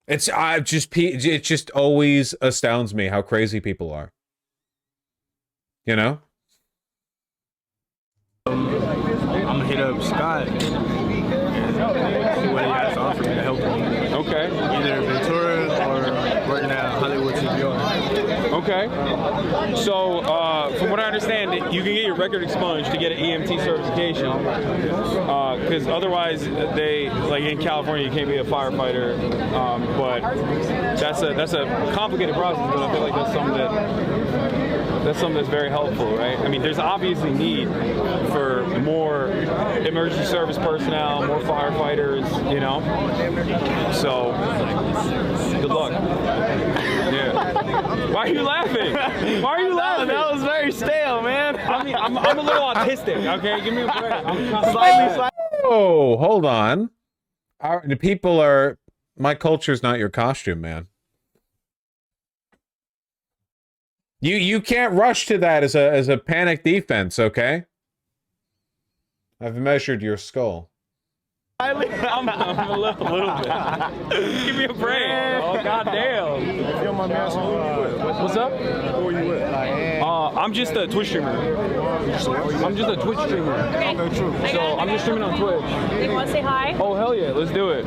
It just always astounds me how crazy people are. You know? I'm gonna hit up Scott and see what he has to offer me to help me. Okay. Either Ventura or working at Hollywood TVR. Okay. So, from what I understand, you can get your record expunged to get an EMT certification. Because otherwise, like in California, you can't be a firefighter. But that's a complicated process. But I feel like that's something that's very helpful, right? I mean, there's obviously need for more emergency service personnel, more firefighters, you know? So, good luck. Yeah. Why are you laughing? Why are you laughing? That was very stale, man. I mean, I'm a little autistic, okay? Give me a break. I'm Slightly. Oh, hold on. The people are... My culture's not your costume, man. You can't rush to that as a panic defense, okay? I've measured your skull. I'm a little bit. Give me a break. Oh, goddamn. What's up? Who are you with? I'm just a Twitch streamer. I'm just a Twitch streamer. Okay. So I'm just streaming on Twitch. You want to say hi? Oh, hell yeah. Let's do it.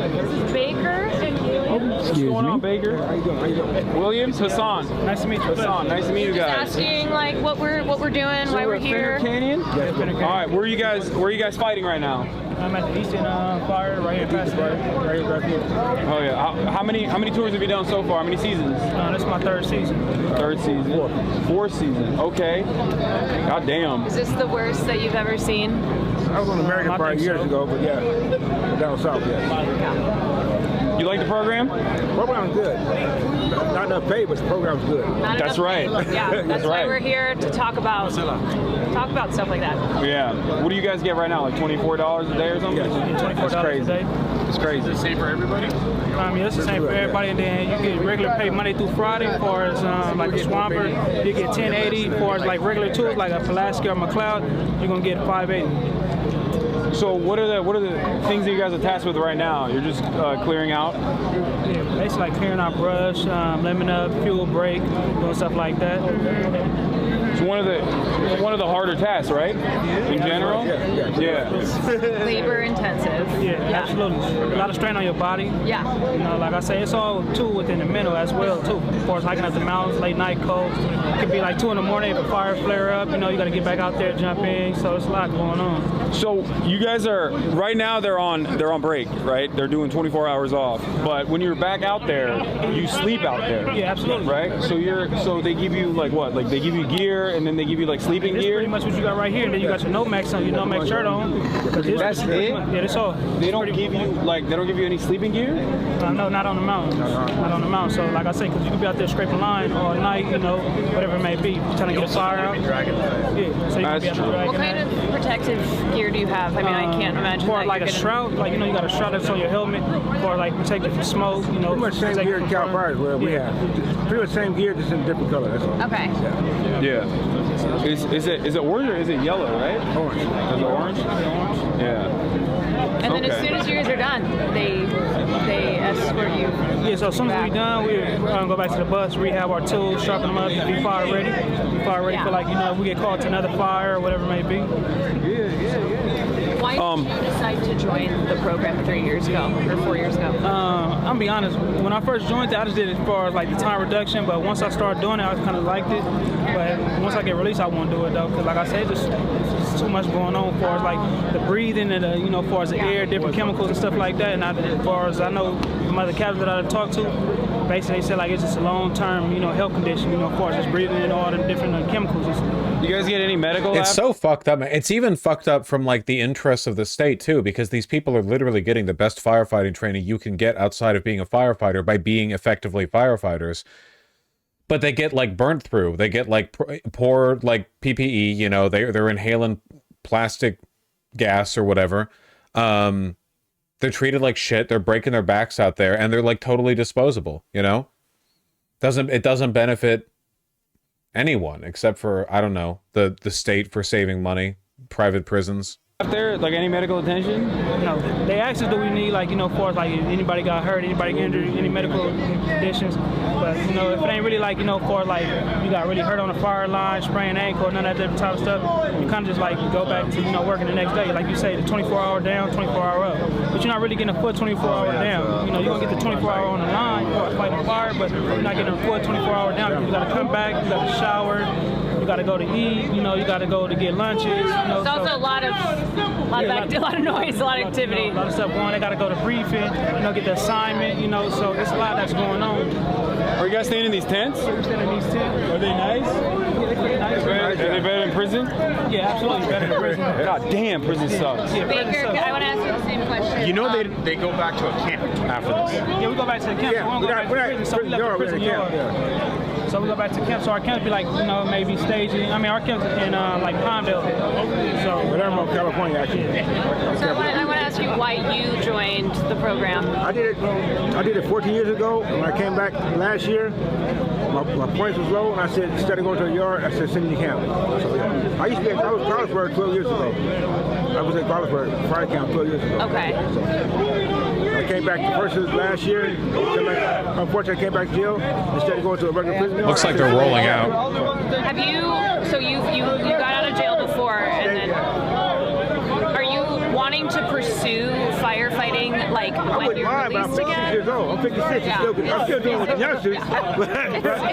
Baker and Williams. What's going on, Baker? How you doing? Williams, Hasan. Nice to meet you. Hasan, nice to meet you guys. Asking like what we're doing, why we're here. Canyon? Yes, all right, where are you guys fighting right now? I'm at the Eastern Fire right here in Pasadena. Right here. Oh yeah. How many tours have you done so far? How many seasons? This is my third season. Third season. Fourth season. Okay. God damn. Is this the worst that you've ever seen? I was on American Fire years ago, but yeah, down south, yeah. You like the program? Program's good. Not enough pay, but the program's good. Not That's enough right. pay. Yeah, that's why right. we're here to talk about stuff like that. Yeah. What do you guys get right now? Like $24 a day or something? $24 That's crazy. a day. It's crazy. Is it the same for everybody? I mean, it's the same for everybody, and then you get regular pay Monday through Friday for as like a swamper. You get $10.80 for as like regular tools like a Pulaski or McLeod. You're gonna get $5.80. So what are the things that you guys are tasked with right now? You're just clearing out? basically like clearing our brush, limiting up, fuel break, doing stuff like that. It's one of the harder tasks, right? In general. Yeah. Labor intensive. Yeah, absolutely. A lot of strain on your body. Yeah. You know, like I say, it's all too within the mental as well too. Of course, hiking up the mountains, late night cold. It could be like 2 in the morning if a fire flare up. You know, you got to get back out there, jump in. So it's a lot going on. So you guys are right now. They're on break, right? They're doing 24 hours off. But when you're back out there, you sleep out there. Yeah, absolutely. Right. So they give you like what? Like they give you gear and then they give you like sleeping It's gear. pretty much what you got right here. And then you got your Nomex on, your Nomex shirt on. That's it. Yeah, that's all. They don't give you any sleeping gear. No, not on the mountain. Not on the mountain. So like I say, because you could be out there scraping line all night, you know, whatever it may be, trying to get a fire out. Yeah. So you can be out there dragging. What kind of protective gear do you have? I mean, I can't imagine for that like you're a shroud, like you know, you got a shroud that's on your helmet for like protect you from smoke. You know, Pretty much same gear in Cal Fire where we have. Pretty much same gear, just in a different color. That's all. Okay. Yeah. Is it orange or is it yellow? Right. Orange. Is it orange? Yeah. And then as soon as you guys are done, they escort you. Yeah, so as soon as we're done, we're gonna go back to the bus, rehab our tools, sharpen them up, be fire ready. Be fire ready for like, you know, if we get called to another fire or whatever it may be. Why did you decide to join the program 3 years ago or 4 years ago? I'm gonna be honest, when I first joined it, I just did it as far as like the time reduction, but once I started doing it, I kind of liked it. But once I get released, I won't do it though, because like I said, it's just too much going on as far as like the breathing and the, you know, as far as the air, different chemicals and stuff like that. And as far as I know, some other captains that I talked to, basically they said like it's just a long-term, you know, health condition, you know, as far as just breathing in all the different chemicals. You guys get any medical? It's so fucked up, man. It's even fucked up from like the interests of the state too, because these people are literally getting the best firefighting training you can get outside of being a firefighter by being effectively firefighters. But they get like burnt through. They get like poor like PPE. You know, they're inhaling plastic gas or whatever. They're treated like shit. They're breaking their backs out there, and they're like totally disposable. You know, it doesn't benefit anyone except for, I don't know, the state for saving money, private prisons. Out there, like any medical attention? No, they asked us, do we need, like, you know, as far as like if anybody got hurt, anybody get injured, any medical conditions. But you know, if it ain't really like, you know, as far as like you got really hurt on the fire line, sprained ankle, none of that type of stuff, you kind of just like go back to, you know, working the next day. Like you say, the 24-hour down, 24-hour up. But you're not really getting a full 24-hour down. You know, you're gonna get the 24-hour on the line for fighting fire, but you're not getting a full 24-hour down. You gotta come back, you gotta shower, you gotta go to eat, you know, you gotta go to get lunches. You know, It's also a lot of noise, a lot of activity. A lot of stuff going on. They got to go to briefing, you know, get the assignment, you know, so it's a lot that's going on. Are you guys staying in these tents? We're staying in these tents. Are they nice? Yeah, they're pretty nice. Are they better than prison? Yeah, absolutely better than prison. God damn, prison sucks. Yeah, prison Baker, sucks. I want to ask you the same question. You know they go back to a camp after this. Yeah, we go back to the camp. Yeah, we don't go back to prison, so we left the prison yard. So we go back to camp. So our camp be like, you know, maybe staging. I mean, our camp in like Palmdale. So Palermo, California, actually. So I want to ask you why you joined the program. I did it 14 years ago. When I came back last year, my points was low, and I said, instead of going to the yard, I said, send me to camp. So, I used to be at Carlsberg 12 years ago. I was at Carlsberg fire camp 12 years ago. Okay. I came back the first of last year. Unfortunately, I came back to jail instead of going to a regular prison. Looks like they're rolling out. Have you? So you got out of jail before, and then are you wanting to pursue firefighting like when you're released again? I'm 56 years old. I'm 56. Yeah. I'm still doing with the youngsters. It's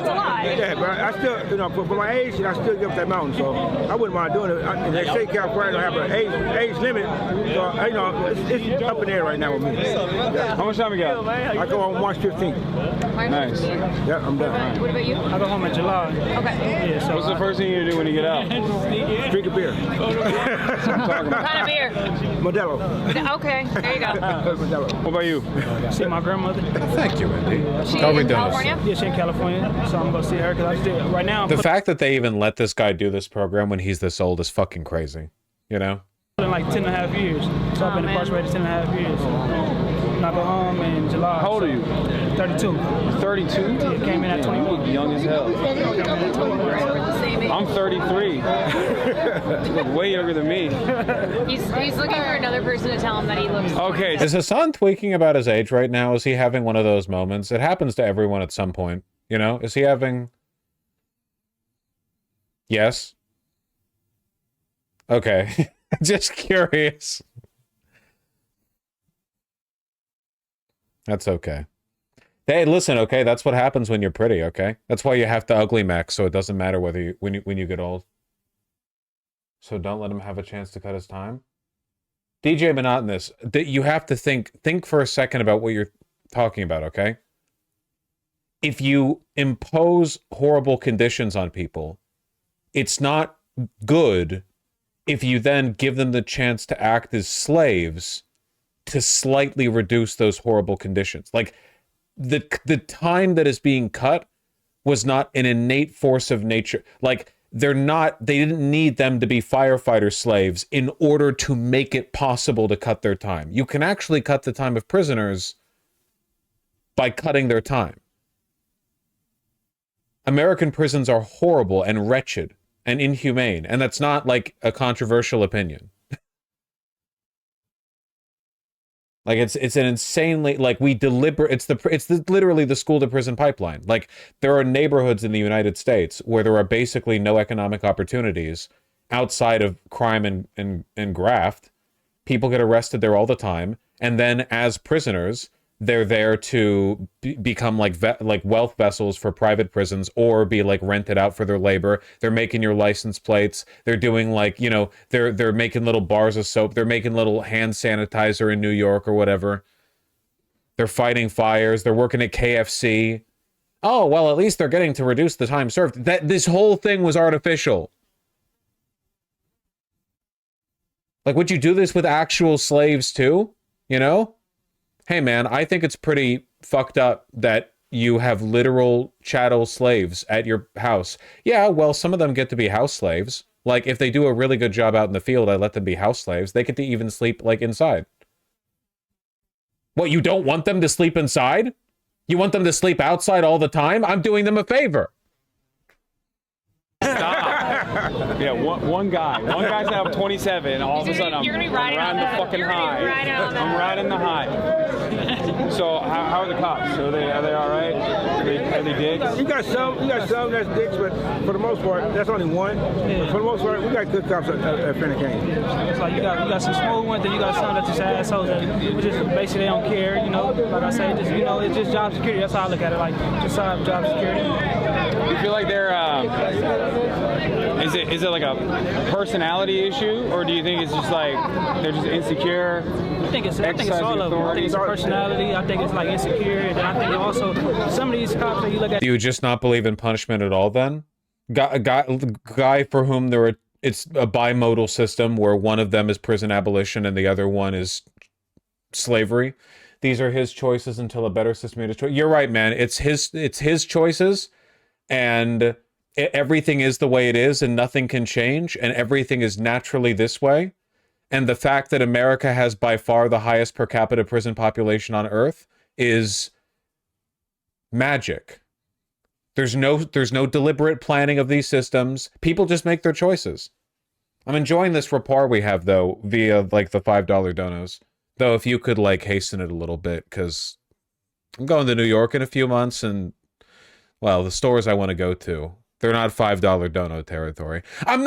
a lot. Yeah, but I still, you know, for my age, I still get up that mountain. So I wouldn't mind doing it. And they say California don't have an age limit. So, you know, it's up in there right now with me. Yeah. How much time we got? I go on March 15th. Nice. Yeah, I'm done. What about you? I go home in July. Okay. Yeah, so What's the first thing you do when you get out? Drink a beer. What kind of beer? Modelo. Okay, there you go. Modelo. What about you? see my grandmother. Thank you, Andy. She Tell me in Dennis. California? Yeah, she in California, so I'm gonna see her because I just did right now. I'm The fact that they even let this guy do this program when he's this old is fucking crazy. You know? putting like 10 and a half years. So I've been incarcerated 10 and a half years. And I go home in July. How old are you? 32. 32? Yeah, came in at 21. Young as hell. We're the same age. I'm 33. Way younger than me. He's looking for another person to tell him that he looks. Okay. Is Hasan tweaking about his age right now? Is he having one of those moments? It happens to everyone at some point. You know? Is he having... Yes? Okay. Just curious. That's okay. Hey, listen, okay? That's what happens when you're pretty, okay? That's why you have to ugly Mac, so it doesn't matter whether you when you get old. So don't let him have a chance to cut his time. DJ Monotonous, you have to think for a second about what you're talking about, okay? If you impose horrible conditions on people, it's not good if you then give them the chance to act as slaves to slightly reduce those horrible conditions. Like, the time that is being cut was not an innate force of nature. Like, they didn't need them to be firefighter slaves in order to make it possible to cut their time. You can actually cut the time of prisoners by cutting their time. American prisons are horrible and wretched and inhumane, and that's not like a controversial opinion. Like, it's an insanely, like, it's literally the school to prison pipeline. Like, there are neighborhoods in the United States where there are basically no economic opportunities outside of crime and graft. People get arrested there all the time, and then as prisoners, they're there to become like wealth vessels for private prisons, or be like rented out for their labor. They're making your license plates. They're doing like, you know, they're making little bars of soap. They're making little hand sanitizer in New York or whatever. They're fighting fires. They're working at KFC. Oh, well, at least they're getting to reduce the time served. This whole thing was artificial. Like, would you do this with actual slaves too? You know? Hey, man, I think it's pretty fucked up that you have literal chattel slaves at your house. Yeah, well, some of them get to be house slaves. Like, if they do a really good job out in the field, I let them be house slaves. They get to even sleep, like, inside. What, you don't want them to sleep inside? You want them to sleep outside all the time? I'm doing them a favor. Stop. Yeah, one guy's now 27. All of a sudden, I'm riding the fucking high. I'm riding the high. So, how are the cops? Are they all right? Are they dicks? You got some that's dicks, but for the most part, that's only one. But for the most part, we got good cops at Finnecane. It's like you got some smooth ones, then you got some that's just assholes that just basically they don't care. You know, like I say, just, you know, it's just job security. That's how I look at it. Like, just job security. Do you feel like they're is it like a personality issue, or do you think it's just like they're just insecure? I think it's all of them. I think it's personality. I think it's like insecure, and I think also some of these cops that you look at. Do you just not believe in punishment at all then? Guy for whom it's a bimodal system where one of them is prison abolition and the other one is slavery. These are his choices until a better system made his choice. You're right, man. It's his choices, and everything is the way it is, and nothing can change, and everything is naturally this way. And the fact that America has by far the highest per capita prison population on Earth is magic. There's no deliberate planning of these systems. People just make their choices. I'm enjoying this rapport we have, though, via like the $5 donos. Though if you could like hasten it a little bit, because I'm going to New York in a few months, and well, the stores I want to go to, they're not $5 dono territory. I'm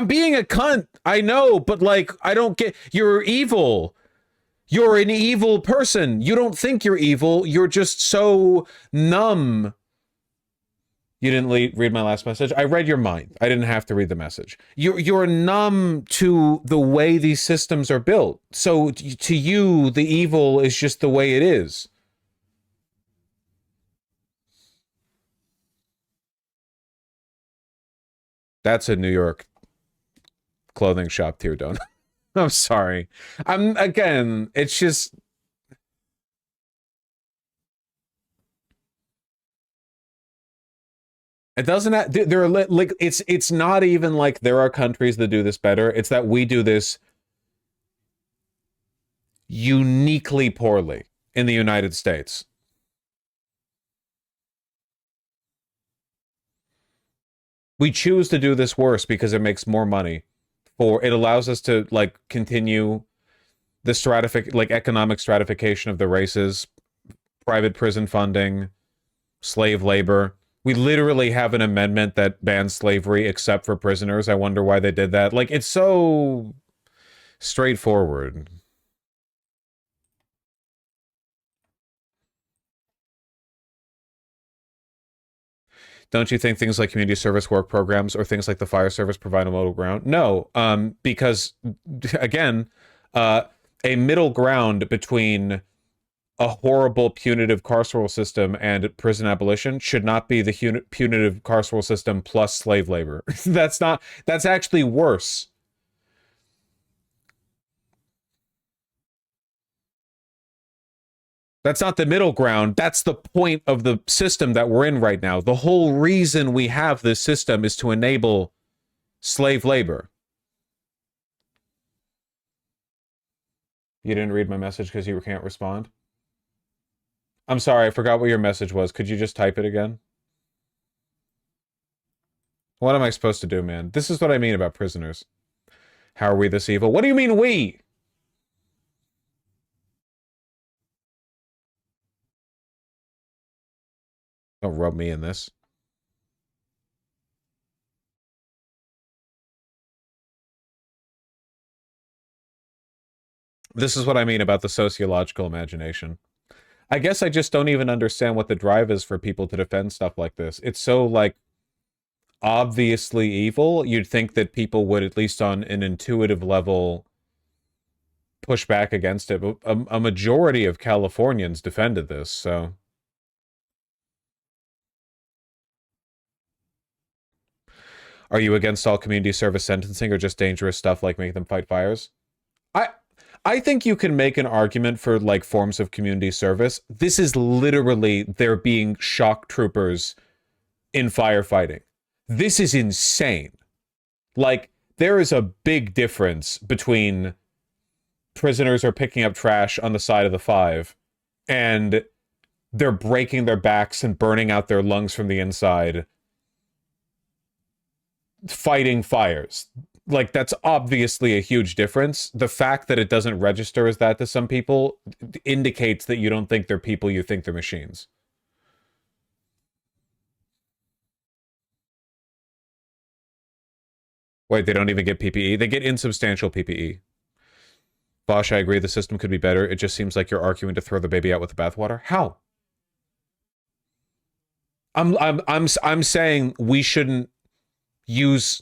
being a cunt. I know, but like, I don't get. You're evil. You're an evil person. You don't think you're evil. You're just so numb. You didn't read my last message. I read your mind. I didn't have to read the message. You're numb to the way these systems are built. So to you, the evil is just the way it is. That's a New York clothing shop tier donut. I'm sorry. Again, it's just. It doesn't have, there are like, it's not even like there are countries that do this better. It's that we do this uniquely poorly in the United States. We choose to do this worse because it makes more money. It allows us to like continue the economic stratification of the races, private prison funding, slave labor. We literally have an amendment that bans slavery except for prisoners. I wonder why they did that. Like, it's so straightforward. Don't you think things like community service work programs or things like the fire service provide a middle ground? No, because, again, a middle ground between a horrible punitive carceral system and prison abolition should not be the punitive carceral system plus slave labor. That's actually worse. That's not the middle ground. That's the point of the system that we're in right now. The whole reason we have this system is to enable slave labor. You didn't read my message because you can't respond? I'm sorry, I forgot what your message was. Could you just type it again? What am I supposed to do, man? This is what I mean about prisoners. How are we this evil? What do you mean we? Don't rub me in this. This is what I mean about the sociological imagination. I guess I just don't even understand what the drive is for people to defend stuff like this. It's so, like, obviously evil. You'd think that people would, at least on an intuitive level, push back against it. But a majority of Californians defended this, so... Are you against all community service sentencing or just dangerous stuff like making them fight fires? I think you can make an argument for like forms of community service. This is literally there being shock troopers in firefighting. This is insane. Like, there is a big difference between prisoners are picking up trash on the side of the 5 and they're breaking their backs and burning out their lungs from the inside fighting fires. Like, that's obviously a huge difference. The fact that it doesn't register as that to some people indicates that you don't think they're people, you think they're machines. Wait, they don't even get PPE? They get insubstantial PPE. Bosch, I agree the system could be better. It just seems like you're arguing to throw the baby out with the bathwater. How? I'm saying we shouldn't use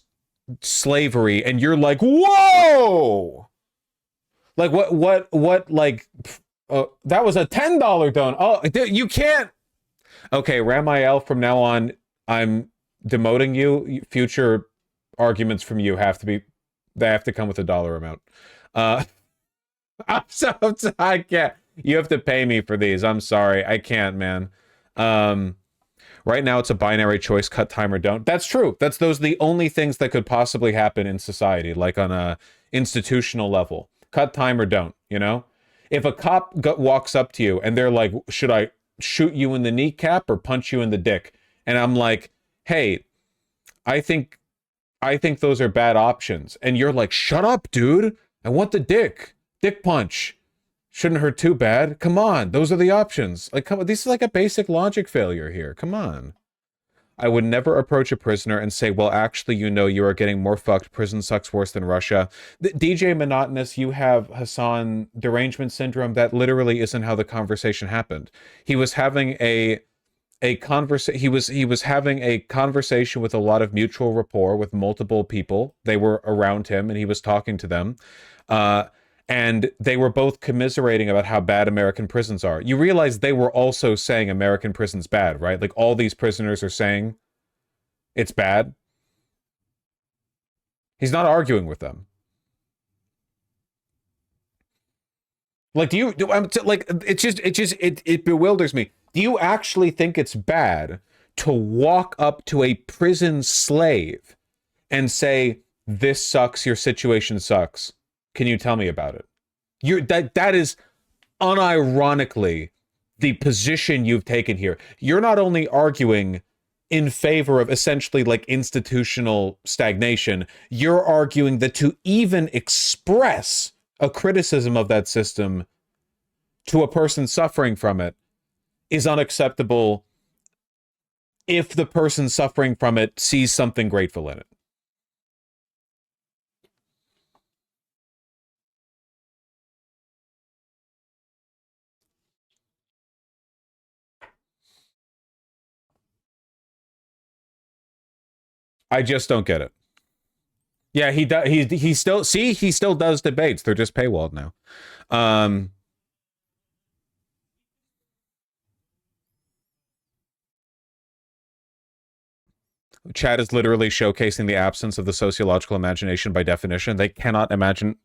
slavery, and you're like, whoa! Like, what, like, that was a $10 donut. Oh, you can't. Okay, Ramiel, from now on, I'm demoting you. Future arguments from you have to come with a dollar amount. I can't. You have to pay me for these. I'm sorry. I can't, man. Right now, it's a binary choice, cut time or don't. That's true. Those are the only things that could possibly happen in society, like on a institutional level. Cut time or don't, you know? If a cop walks up to you and they're like, should I shoot you in the kneecap or punch you in the dick? And I'm like, hey, I think those are bad options. And you're like, shut up, dude. I want the dick. Dick punch. Shouldn't hurt too bad. Come on, those are the options. Like, come on, this is like a basic logic failure here. Come on. I would never approach a prisoner and say, well, actually, you know, you are getting more fucked. Prison sucks worse than Russia. DJ Monotonous, you have Hasan derangement syndrome. That literally isn't how the conversation happened. He was having he was having a conversation with a lot of mutual rapport with multiple people. They were around him and he was talking to them. And they were both commiserating about how bad American prisons are. You realize they were also saying American prison's bad, right? Like, all these prisoners are saying it's bad. He's not arguing with them. Like, it bewilders me. Do you actually think it's bad to walk up to a prison slave and say, this sucks, your situation sucks? Can you tell me about it? That is unironically the position you've taken here. You're not only arguing in favor of essentially like institutional stagnation, you're arguing that to even express a criticism of that system to a person suffering from it is unacceptable if the person suffering from it sees something grateful in it. I just don't get it. Yeah, he does. He still he still does debates. They're just paywalled now. Chad is literally showcasing the absence of the sociological imagination by definition. They cannot imagine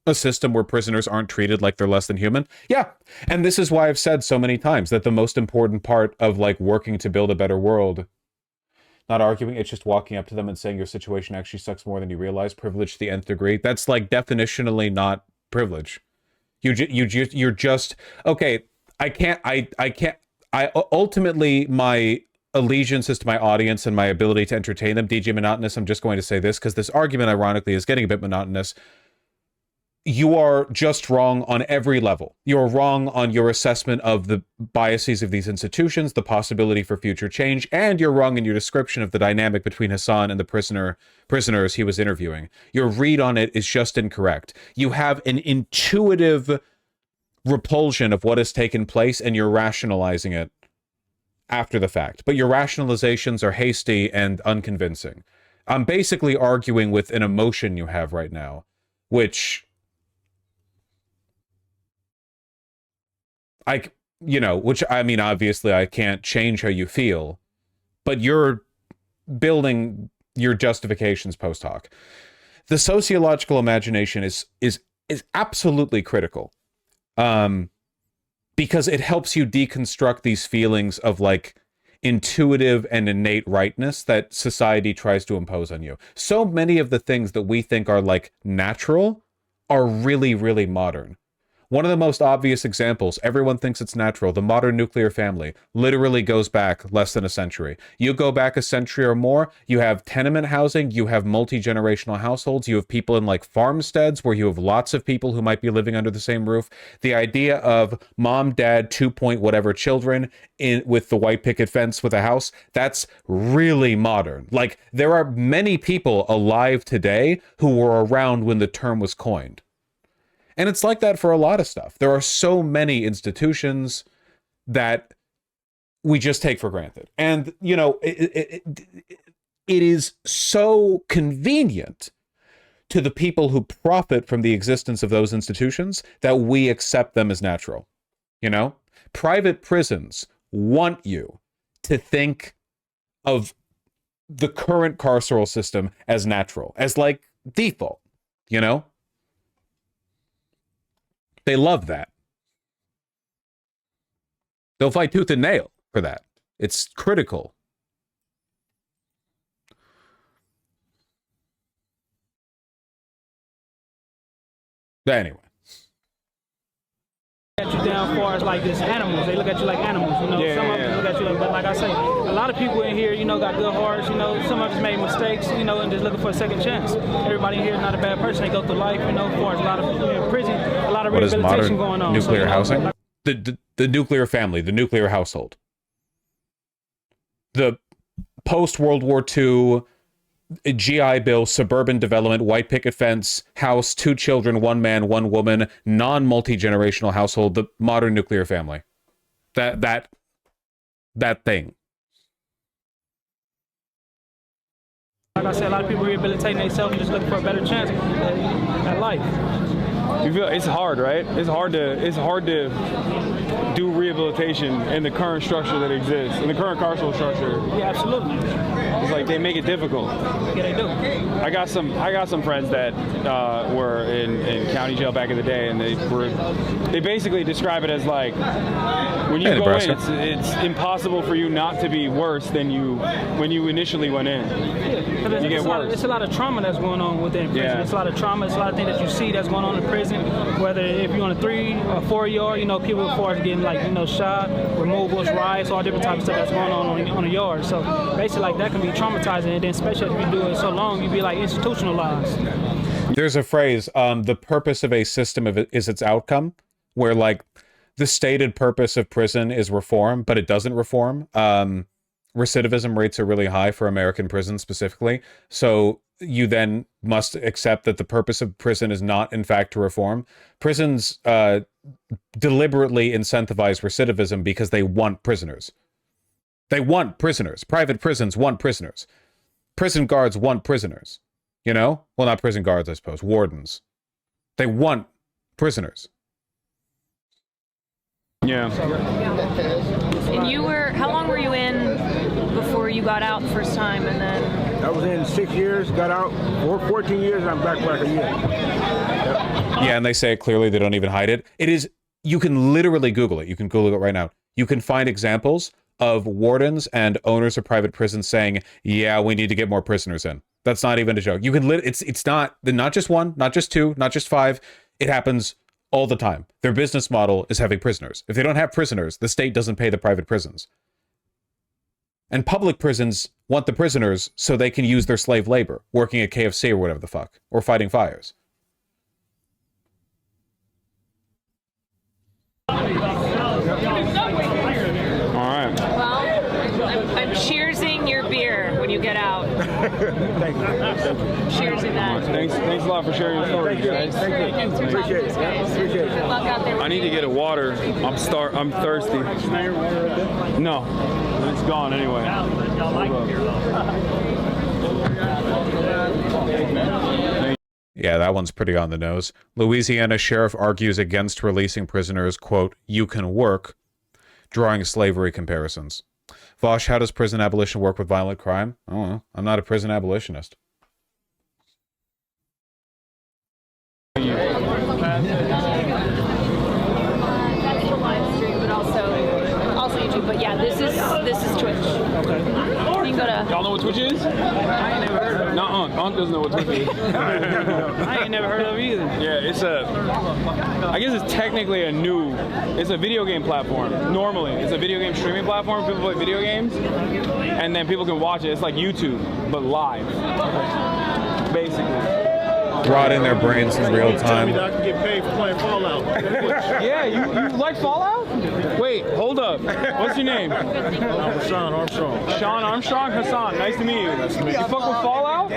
a system where prisoners aren't treated like they're less than human. Yeah, and this is why I've said so many times that the most important part of like working to build a better world, not arguing, it's just walking up to them and saying your situation actually sucks more than you realize. Privilege to the nth degree. That's like definitionally not privilege. You're just okay. Ultimately, my allegiance is to my audience and my ability to entertain them. DJ Monotonous, I'm just going to say this because this argument, ironically, is getting a bit monotonous. You are just wrong on every level. You're wrong on your assessment of the biases of these institutions, the possibility for future change, and you're wrong in your description of the dynamic between Hasan and the prisoners he was interviewing. Your read on it is just incorrect. You have an intuitive repulsion of what has taken place, and you're rationalizing it after the fact. But your rationalizations are hasty and unconvincing. I'm basically arguing with an emotion you have right now, which which I mean, obviously I can't change how you feel, but you're building your justifications post hoc. The sociological imagination is absolutely critical, because it helps you deconstruct these feelings of like intuitive and innate rightness that society tries to impose on you. So many of the things that we think are like natural are really, really modern. One of the most obvious examples, everyone thinks it's natural, the modern nuclear family literally goes back less than a century. You go back a century or more, you have tenement housing, you have multi-generational households, you have people in like farmsteads where you have lots of people who might be living under the same roof. The idea of mom, dad, 2 point whatever children with the white picket fence with a house, that's really modern. Like, there are many people alive today who were around when the term was coined. And it's like that for a lot of stuff. There are so many institutions that we just take for granted. And, it is so convenient to the people who profit from the existence of those institutions that we accept them as natural. Private prisons want you to think of the current carceral system as natural, as like default, They love that. They'll fight tooth and nail for that. It's critical. But anyway. At you down as far as like this animals. They look at you like animals, Some of them look at you like, but like I say, a lot of people in here, got good hearts, some of us made mistakes, and just looking for a second chance. Everybody in here is not a bad person. They go through life, as far as a lot of prison, a lot of rehabilitation going on. Nuclear housing? The nuclear family, the nuclear household. The post-World War II GI Bill, suburban development, white picket fence, house, 2 children, 1 man, 1 woman, non-multi-generational household, the modern nuclear family. That thing. Like I said, a lot of people rehabilitating themselves and just looking for a better chance at life. You feel it's hard, right? It's hard to do rehabilitation in the current structure that exists, in the current carceral structure. Yeah, absolutely. It's like they make it difficult. Yeah, they do. I got some friends that were in county jail back in the day, and they basically describe it as like when you go in, it's impossible for you not to be worse than when you initially went in. Yeah, you get worse. It's a lot of trauma that's going on within prison. Yeah. It's a lot of trauma. It's a lot of things that you see that's going on in prison. Whether if you're on a 3 or 4 yard, people before getting shot, removals, riots, all different types of stuff that's going on the yard. So basically, like that can be traumatizing, and then especially if you do it so long, you be like institutionalized. There's a phrase, the purpose of a system is its outcome, where like the stated purpose of prison is reform, but it doesn't reform. Recidivism rates are really high for American prisons specifically. So you then must accept that the purpose of prison is not, in fact, to reform. Prisons deliberately incentivize recidivism because they want prisoners. They want prisoners. Private prisons want prisoners. Prison guards want prisoners. Well, not prison guards, I suppose. Wardens. They want prisoners. Yeah. And how long were you in before you got out the first time, and then? I was in 6 years, got out 14 years, and I'm back for like a year. Yeah, and they say it clearly. They don't even hide it. It is, you can literally Google it. You can Google it right now. You can find examples of wardens and owners of private prisons saying, yeah, we need to get more prisoners in. That's not even a joke. You can it's not just one, not just two, not just five. It happens all the time. Their business model is having prisoners. If they don't have prisoners, the state doesn't pay the private prisons. And public prisons want the prisoners so they can use their slave labor, working at KFC or whatever the fuck, or fighting fires. All right. Well, I'm cheersing your beer when you get out. Thank you. Cheersing that. Thanks a lot for sharing your story, guys. Thank you. Appreciate it. Appreciate it. Good luck out there. I need to get a water. I'm thirsty. No, it's gone anyway. Yeah, that one's pretty on the nose. Louisiana sheriff argues against releasing prisoners, quote, you can work, drawing slavery comparisons. Vosh, how does prison abolition work with violent crime? I don't know. I'm not a prison abolitionist. That's the live stream, but also YouTube. But yeah, this is Twitch. Okay. You can go to. Y'all know what Twitch is? I ain't never heard of it. No, Unc doesn't know what Twitch is. I ain't never heard of it either. Yeah, I guess it's technically it's a video game platform. Normally, it's a video game streaming platform. People play video games, and then people can watch it. It's like YouTube, but live, basically. Rotting their brains in real time. I can get paid for playing Fallout. Yeah, you like Fallout? Wait, hold up. What's your name? I'm Sean Armstrong. Sean Armstrong? Hassan, nice to meet you. Nice to meet you. You fuck with Fallout?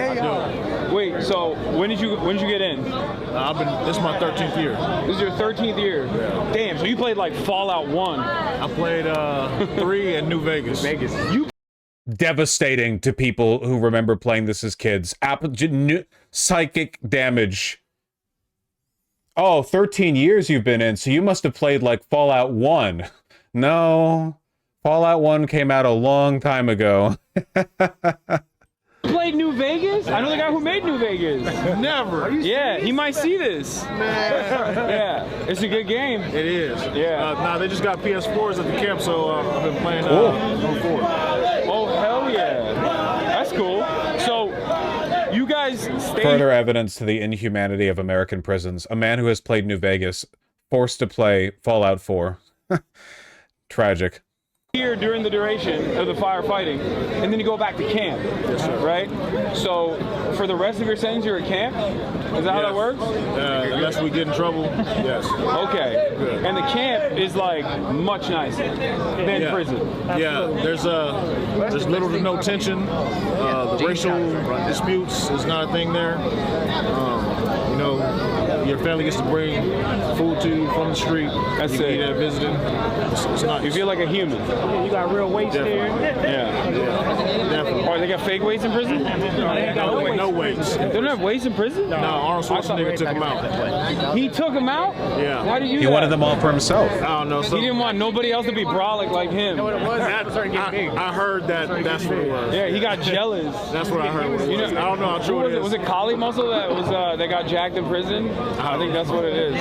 Wait, so when did you get in? This is my 13th year. This is your 13th year? Yeah. Damn, so you played like Fallout 1. I played 3 in New Vegas. Devastating to people who remember playing this as kids. Psychic damage. Oh, 13 years you've been in, so you must have played like Fallout 1. No, Fallout 1 came out a long time ago. Played New Vegas? I know the guy who made New Vegas. Never. Yeah, he might see this. Yeah, it's a good game. It is. Yeah. They just got PS4s at the camp, so I've been playing on 4. Oh, hell yeah. That's cool. So, you guys stay... Further evidence to the inhumanity of American prisons. A man who has played New Vegas, forced to play Fallout 4. Tragic. Here during the duration of the firefighting, and then you go back to camp, right? So, for the rest of your sentence, you're at camp? Is that how that works? Unless we get in trouble, yes. Okay. Good. And the camp is like much nicer than prison. Yeah, there's little to no tension. The racial disputes is not a thing there. your family gets to bring food to you from the street. That's you it. can eat there visiting. It's nice. You feel like a human. Yeah, you got real weights here. Yeah. Definitely. Oh, they got fake weights in prison? No weights. They don't have weights in prison? No, Arnold Schwarzenegger took him out. He took them out? Yeah. Why did you do He that? wanted them all for himself. I don't know. So He didn't want nobody else to be brolic like him. I heard that's what it was. Yeah, he got jealous. That's what I heard. What it was. I don't know how Who true was it it? is. Was it Kali Muscle that got jacked in prison? I think that's what it is.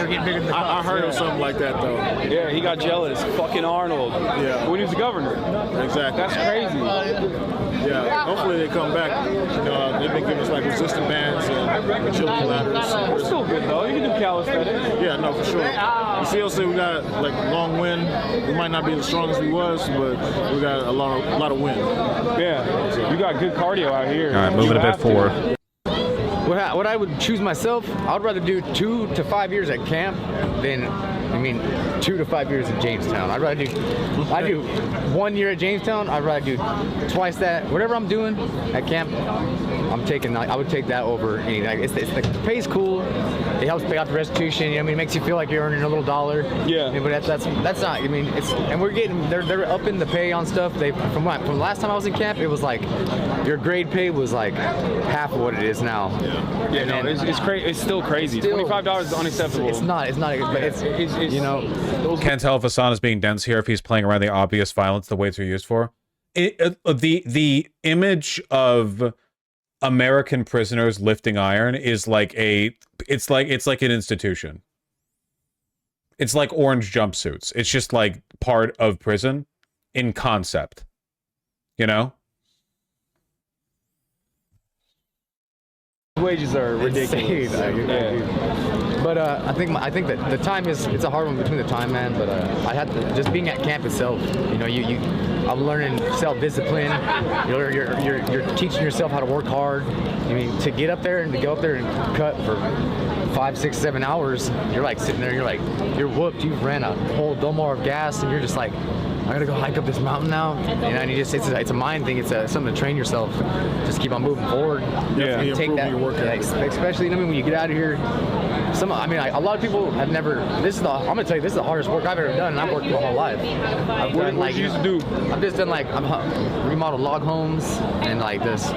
I heard of something like that though. Yeah, he got jealous. Fucking Arnold. Yeah. When he was the governor. Exactly. That's crazy. Yeah. Hopefully they come back. They've been giving us like resistant bands and agility ladders. That's still good though. You can do calisthenics. Yeah, no, for sure. The CLC, we got like long wind. We might not be the strongest we was, but we got a lot of wind. Yeah. You got good cardio out here. All right, moving a bit forward. What I would choose myself, I would rather do 2 to 5 years at camp than, 2 to 5 years in Jamestown. I do 1 year at Jamestown. I'd rather do twice that. Whatever I'm doing at camp, I would take that over anything. The pay's cool. It helps pay off the restitution. It makes you feel like you're earning a little dollar. Yeah. But that's not. And we're getting they're upping the pay on stuff. From the last time I was in camp, it was like your grade pay was like half of what it is now. Yeah, no, it's crazy. It's still crazy. $25 is unacceptable. It's not. But it's Can't tell if Hasan is being dense here, if he's playing around the obvious violence the weights are used for. The image of American prisoners lifting iron is like it's like an institution. It's like orange jumpsuits. It's just like part of prison in concept. You know? Wages are ridiculous. But I think that the time it's a hard one between the time, man. But I had to, just being at camp itself. I'm learning self-discipline. You're teaching yourself how to work hard. To get up there and to go up there and cut for 5, 6, 7 hours, you're like sitting there. You're whooped. You've ran a whole Dolmar of gas, and you're just like, I gotta go hike up this mountain now. And it's a mind thing. It's something to train yourself. Just keep on moving forward. Yeah. And take that. Your work Especially when you get out of here. A lot of people have never. I'm gonna tell you, this is the hardest work I've ever done, and I've worked my whole life. What you used to do? I've just done remodeled log homes and like this.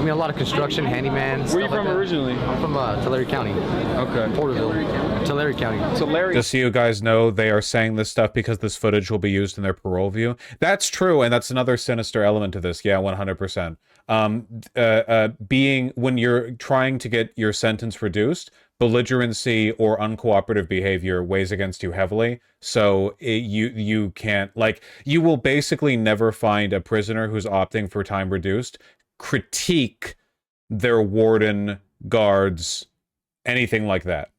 A lot of construction, handyman. Where are you from originally? I'm from Tulare County. Okay. Porterville, Tulare County. Just so you guys know, they are saying this stuff because this footage will be used in their parole view. That's true, and that's another sinister element to this. Yeah, 100%. When you're trying to get your sentence reduced, belligerency or uncooperative behavior weighs against you heavily. So you can't, you will basically never find a prisoner who's opting for time reduced critique their warden, guards, anything like that.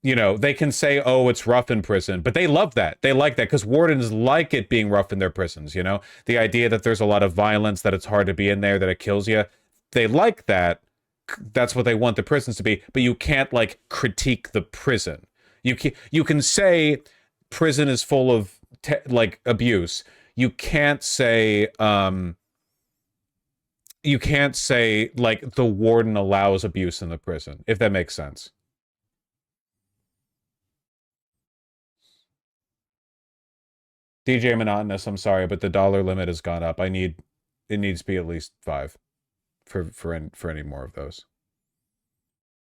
They can say, oh, it's rough in prison, but they love that. They like that because wardens like it being rough in their prisons, The idea that there's a lot of violence, that it's hard to be in there, that it kills you. They like that. That's what they want the prisons to be, but you can't, critique the prison. You can say prison is full of, abuse. You can't say, the warden allows abuse in the prison, if that makes sense. DJ Monotonous, I'm sorry, but the dollar limit has gone up. It needs to be at least 5 for any more of those.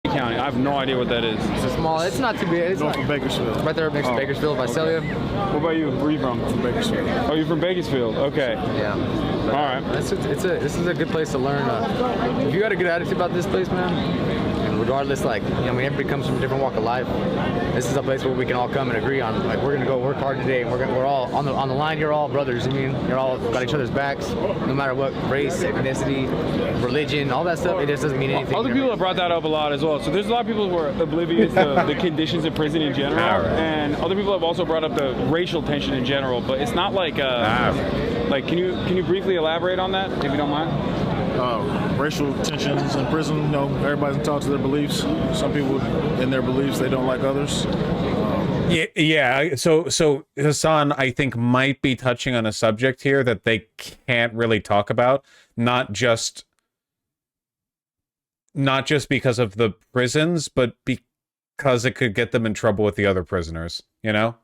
County. I have no idea what that is. It's not too big. It's North of Bakersfield. Right there next to Bakersfield, Visalia. What about you? Where are you from? From Bakersfield. Oh, you're from Bakersfield. Okay. Yeah. All right. This is a good place to learn. If you got a good attitude about this place, man, and regardless, everybody comes from a different walk of life. This is a place where we can all come and agree on, we're gonna go work hard today, and we're all on the line. You're all brothers. You're all got each other's backs, no matter what race, ethnicity, religion, all that stuff. It just doesn't mean anything. Other people have brought that up a lot as well. So there's a lot of people who are oblivious to the conditions of prison in general, and other people have also brought up the racial tension in general. But it's not can you briefly elaborate on that, if you don't mind? Racial tensions in prison. Everybody's entitled to their beliefs. Some people, in their beliefs, they don't like others. Yeah. So Hasan, I think, might be touching on a subject here that they can't really talk about. Not just not just because of the prisons, but because it could get them in trouble with the other prisoners, you know?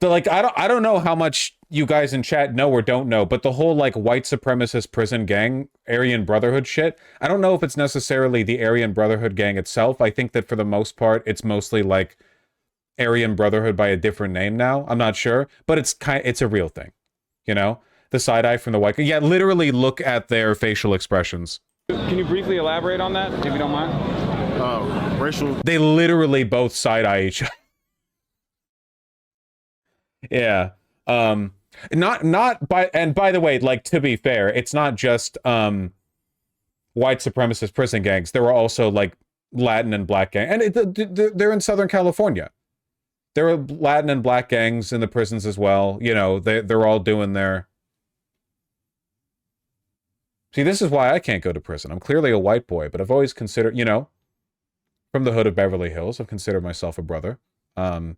So like, I don't know how much you guys in chat know or don't know, but the whole like white supremacist prison gang, Aryan Brotherhood shit, I don't know if it's necessarily the Aryan Brotherhood gang itself. I think that for the most part, it's mostly like Aryan Brotherhood by a different name now. I'm not sure, but it's a real thing, you know? The side eye from the white guy. Yeah, literally look at their facial expressions. Can you briefly elaborate on that, if you don't mind? Racial. They literally both side eye each other. Yeah. Not by, and by the way, like, to be fair, it's not just white supremacist prison gangs. There are also like Latin and black gang, and they're in Southern California. There are Latin and black gangs in the prisons as well. You know, they're all doing their. See, this is why I can't go to prison. I'm clearly a white boy, but I've always considered, you know, from the hood of Beverly Hills, I've considered myself a brother. I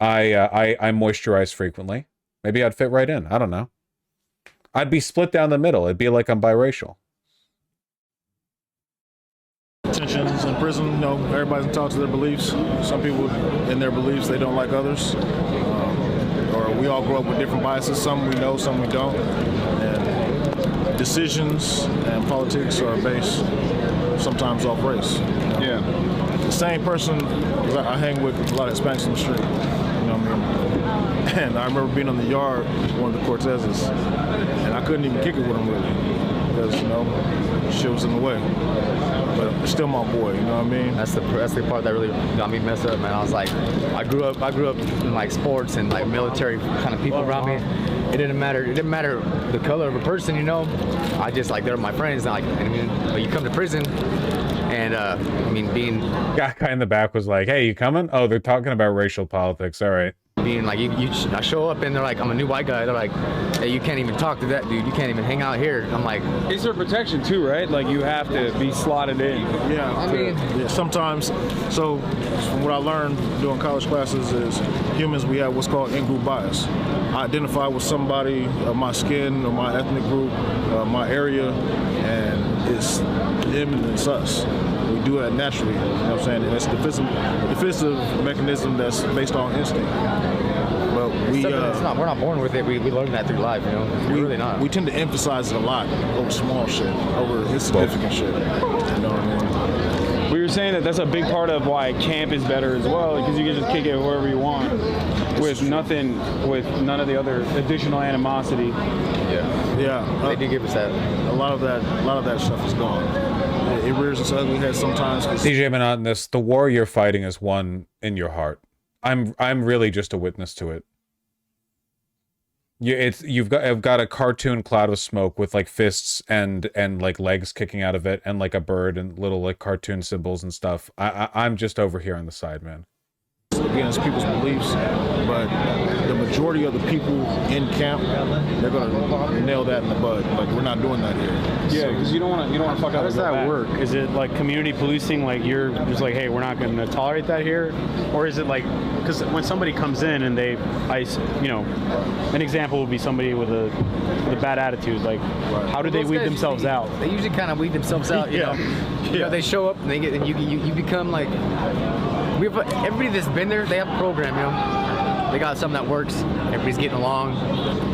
moisturize frequently. Maybe I'd fit right in. I don't know. I'd be split down the middle. It'd be like I'm biracial. Tensions in prison, you know, everybody's entitled to their beliefs. Some people, in their beliefs, they don't like others. Or we all grow up with different biases. Some we know, some we don't. And decisions and politics are based sometimes off race. Yeah. The same person, I hang with a lot of Hispanics on the street, you know what I mean? And I remember being on the yard, one of the Cortezes, and I couldn't even kick it with him really, because, you know, shit was in the way. But it's still my boy, you know what I mean? That's the part that really got me messed up, man. I was like, I grew up in like sports and like military kind of people around me. It didn't matter the color of a person, you know. I just like, they're my friends. Like, I mean, but you come to prison, and I mean, being guy in the back was like, "Hey, you coming? Oh, they're talking about racial politics. All right." Being like, I show up and they're like, I'm a new white guy. They're like, hey, you can't even talk to that dude. You can't even hang out here. I'm like, it's their protection too, right? Like you have to be slotted in. Yeah, I mean, yeah, sometimes. So from what I learned doing college classes is humans, we have what's called in-group bias. I identify with somebody of my skin or my ethnic group, my area, and it's them and it's us. We do that naturally, you know what I'm saying? And it's a defensive mechanism that's based on instinct. But we're not born with it. We learn that through life, you know. We're really not. We tend to emphasize it a lot over small shit, over insignificant shit. You know what I mean? We were saying that's a big part of why camp is better as well, because you can just kick it wherever you want, with none of the other additional animosity. Yeah. They do give us that. A lot of that stuff is gone. It rears its ugly head sometimes. DJ Monotonous, the war you're fighting is one in your heart. I'm really just a witness to it. You've got a cartoon cloud of smoke with like fists and like legs kicking out of it, and like a bird and little like cartoon symbols and stuff. I'm just over here on the side, man. Against people's beliefs, but the majority of the people in camp, they're gonna nail that in the bud. Like, we're not doing that here. Yeah, because you don't want to fuck up. How does that work? Is it like community policing? Like you're just like, hey, we're not going to tolerate that here, or is it like, because when somebody comes in and an example would be somebody with a bad attitude. Like, how do they weed themselves out? They usually kind of weed themselves out. You know, you know, they show up and they get, and you become like. Everybody that's been there, they have a program, you know. They got something that works. Everybody's getting along.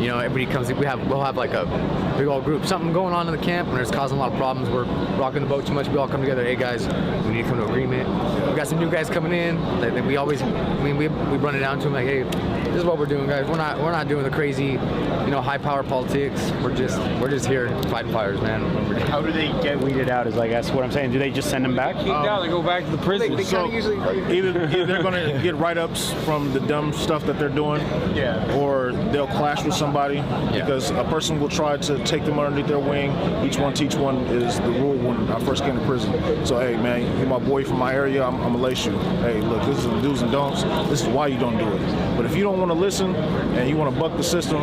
You know, everybody comes. We'll have like a big old group. Something going on in the camp, and it's causing a lot of problems. We're rocking the boat too much. We all come together. Hey guys, we need to come to agreement. We got some new guys coming in. We run it down to them like, hey, this is what we're doing, guys. We're not doing the crazy, high power politics. We're just here fighting fires, man. How do they get weeded out? Is like that's what I'm saying. Do they just send them back? Kicked out. They go back to the prison. They so usually either they're gonna get write-ups from the dumb stuff that they're doing, or they'll clash with somebody because a person will try to take them underneath their wing. Each one teach one is the rule when I first came to prison. So hey man, you're my boy from my area. I'm gonna lace you. Hey look, this is the do's and don'ts. This is why you don't do it. But if you don't want to listen and you want to buck the system,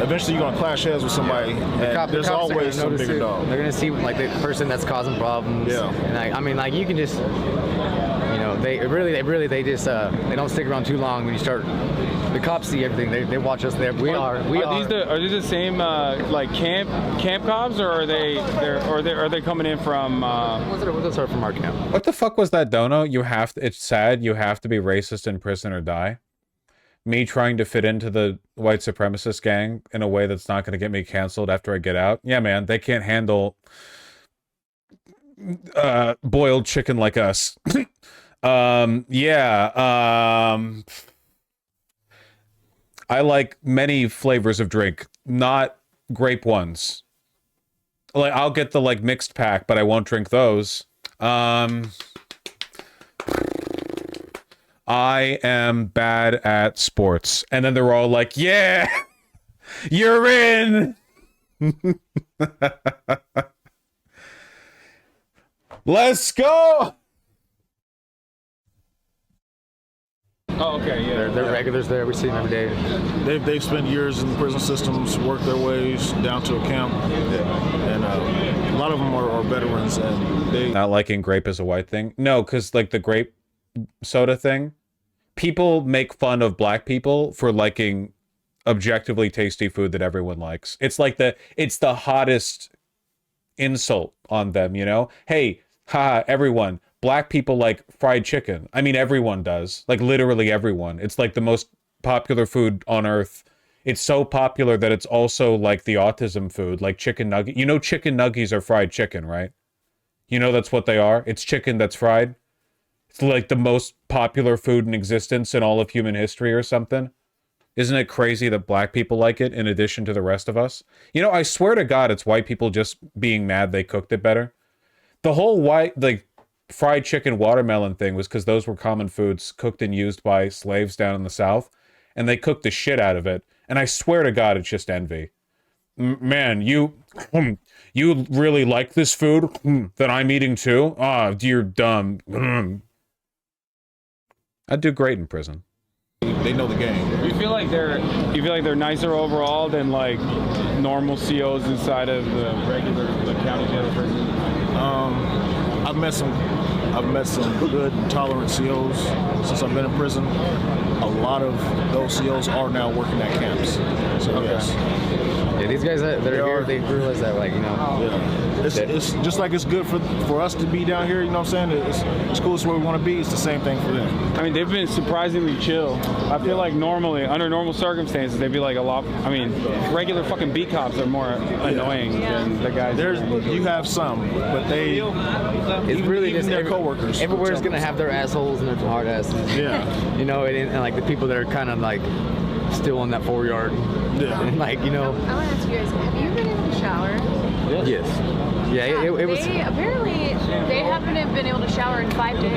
eventually you're gonna clash heads with somebody, and there's always some bigger dog. They're gonna see like the person that's causing problems. Yeah. And I mean, like you can just, they don't stick around too long when you start. The cops see everything. They watch us there. Are these the same like camp cops, or are they coming in from? Those are from our camp. What the fuck was that, Dono? It's sad. You have to be racist in prison or die. Me trying to fit into the white supremacist gang in a way that's not going to get me canceled after I get out. Yeah, man, they can't handle boiled chicken like us. I like many flavors of drink, not grape ones. Like I'll get the like mixed pack, but I won't drink those. I am bad at sports. And then they're all like, yeah, you're in. Let's go. Oh, okay, yeah. They're regulars there. We see them every day. They've spent years in the prison systems, worked their ways down to a camp, and a lot of them are veterans. And they not liking grape is a white thing. No, because like the grape soda thing, people make fun of black people for liking objectively tasty food that everyone likes. It's like it's the hottest insult on them, you know? Hey, haha, everyone. Black people like fried chicken. I mean, everyone does. Like, literally everyone. It's like the most popular food on earth. It's so popular that it's also like the autism food, like chicken nugget. You know chicken nuggies are fried chicken, right? You know that's what they are? It's chicken that's fried. It's like the most popular food in existence in all of human history or something. Isn't it crazy that black people like it in addition to the rest of us? You know, I swear to God, it's white people just being mad they cooked it better. The whole fried chicken watermelon thing was because those were common foods cooked and used by slaves down in the South, and they cooked the shit out of it. And I swear to God, it's just envy. Man, you really like this food that I'm eating too? Ah, you're dumb. I'd do great in prison. They know the game. You feel like they're nicer overall than like normal COs inside of the regular county jail prison? I've met some good, tolerant COs since I've been in prison. A lot of those COs are now working at camps. So yes. Yeah, these guys that are here, they realize that, like, Yeah. It's just like it's good for us to be down here, you know what I'm saying? It's cool, it's where we want to be. It's the same thing for them. I mean, they've been surprisingly chill. I feel like normally, under normal circumstances, they'd be like a lot. I mean, regular fucking beat cops are more annoying than the guys. You have some, but it's really even just their coworkers. Everywhere's gonna have their assholes and their hard asses. Yeah. You know, and like the people that are kind of like still on that 4-yard. Yeah. And like, you know. I want to ask you guys, have you been able to shower? Yes. Yeah, it was. Apparently, they haven't been able to shower in 5 days.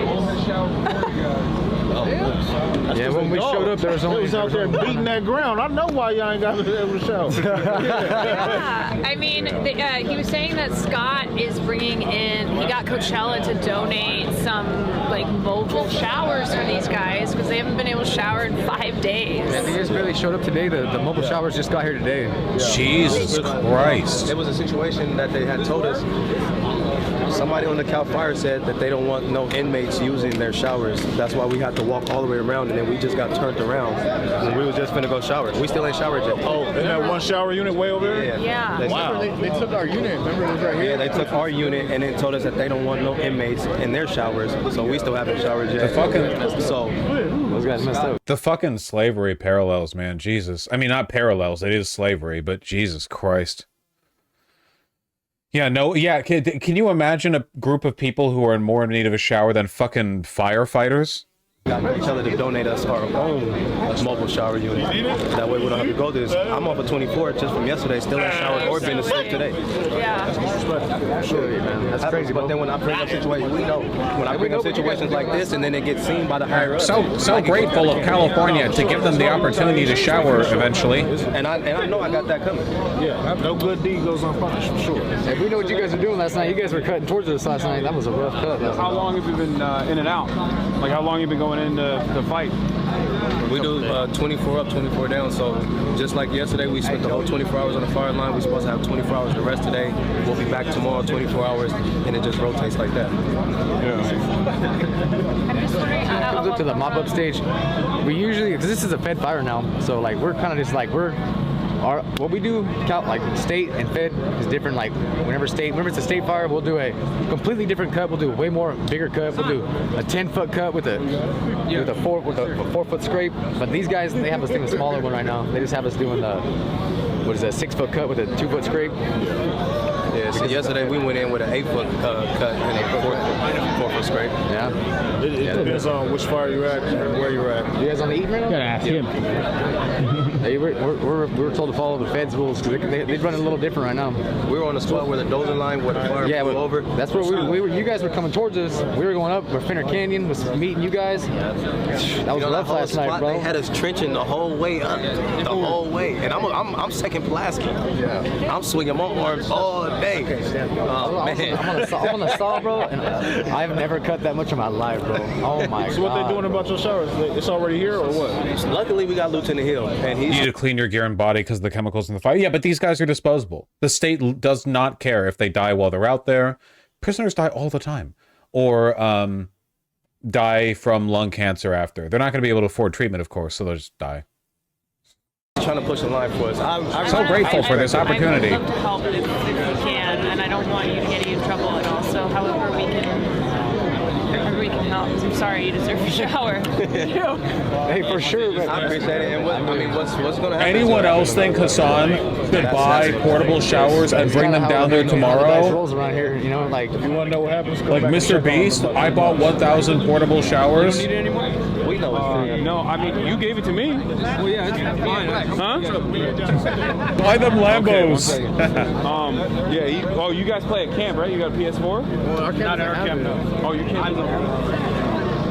Yeah, when we showed up, there was only. It was out there beating that ground. I know why y'all ain't got to able to shower. Yeah, I mean, he was saying that Scott is bringing in. He got Coachella to donate some like mobile showers for these guys because they haven't been able to shower in 5 days. Yeah, they just barely showed up today. The mobile showers just got here today. Yeah. Jesus Christ! It was a situation that they had told us. Somebody on the Cal Fire said that they don't want no inmates using their showers. That's why we had to walk all the way around, and then we just got turned around when we was just finna go shower. We still ain't showered yet. Oh, in that one shower unit way over there? Yeah. Wow. They took our unit. Remember it was right here? Yeah, they took our unit and then told us that they don't want no inmates in their showers, so we still haven't showered yet. Those guys messed up. The fucking slavery parallels, man. Jesus. I mean, not parallels. It is slavery, but Jesus Christ. Yeah, no, yeah. Can you imagine a group of people who are more in need of a shower than fucking firefighters? Got each other to donate us our own mobile shower unit. That way we don't have to go through this. I'm off of 24 just from yesterday, still ain't showered or been to sleep today. Yeah. Absolutely, man. That's crazy. But then when I bring up situations, we know. When I bring up situations like this and then it gets seen by the higher ups. So grateful of California to give them the opportunity to shower eventually. And I know I got that coming. Yeah, no good deed goes unpunished, for sure. Hey, we know what you guys were doing last night. You guys were cutting towards us last night. That was a rough cut. How long have you been in and out? Like, how long have you been going going in to fight? We do 24 up, 24 down. So just like yesterday, we spent the whole 24 hours on the fire line. We're supposed to have 24 hours the rest today. We'll be back tomorrow, 24 hours, and it just rotates like that. I'm just wondering. Comes up to the mop up stage. We usually, because this is a Fed fire now, so like we're kind of just like what we do, like state and Fed is different. Like whenever it's a state fire, we'll do a completely different cut. We'll do a way more bigger cut. We'll do a 10-foot cut with a 4-foot scrape. But these guys, they have us doing a smaller one right now. They just have us doing the 6-foot cut with a 2-foot scrape. Yeah, so yesterday we went in with an 8-foot cut and a 4-foot scrape. Yeah. It depends on which fire you're at and where you're at. You guys on the eating right now? Gotta ask him. Hey, we were told to follow the Fed's rules because they run a little different right now. We were on the spot where the dozer line, where the fire flew over. That's where we were. You guys were coming towards us. We were going up. We're Finner Canyon was meeting you guys. That was rough last night, bro. They had us trenching the whole way up, the whole way, and I'm second Pulaski. Yeah. I'm swinging my arms all day. Oh, man. I'm on the saw, bro, and I've never cut that much in my life, bro. Oh my god. So what they doing about your showers? It's already here or what? Luckily, we got Lieutenant Hill, and You need to clean your gear and body because of the chemicals in the fire. Yeah, but these guys are disposable. The state does not care if they die while they're out there. Prisoners die all the time. Or die from lung cancer after. They're not going to be able to afford treatment, of course, so they'll just die. Trying to push the line for us. I'm so grateful for this opportunity. I would love to help if we can, and I don't want you to get in trouble at all. So however we can help. I'm sorry, you deserve a shower. Hey, for sure. Man. I appreciate it. And what's going to happen? Anyone else think Hasan should buy portable showers and bring them down there tomorrow? Rolls around here, you know, like you want to know what happens? Like Mr. Beast, I bought 1,000 portable showers. You don't need it anymore? We know it's no, I mean, you gave it to me. Well, yeah, it's fine. Huh? Buy them Lambos. Yeah, you guys play at camp, right? You got a PS4? Well, not at our camp, no. Oh, your camp is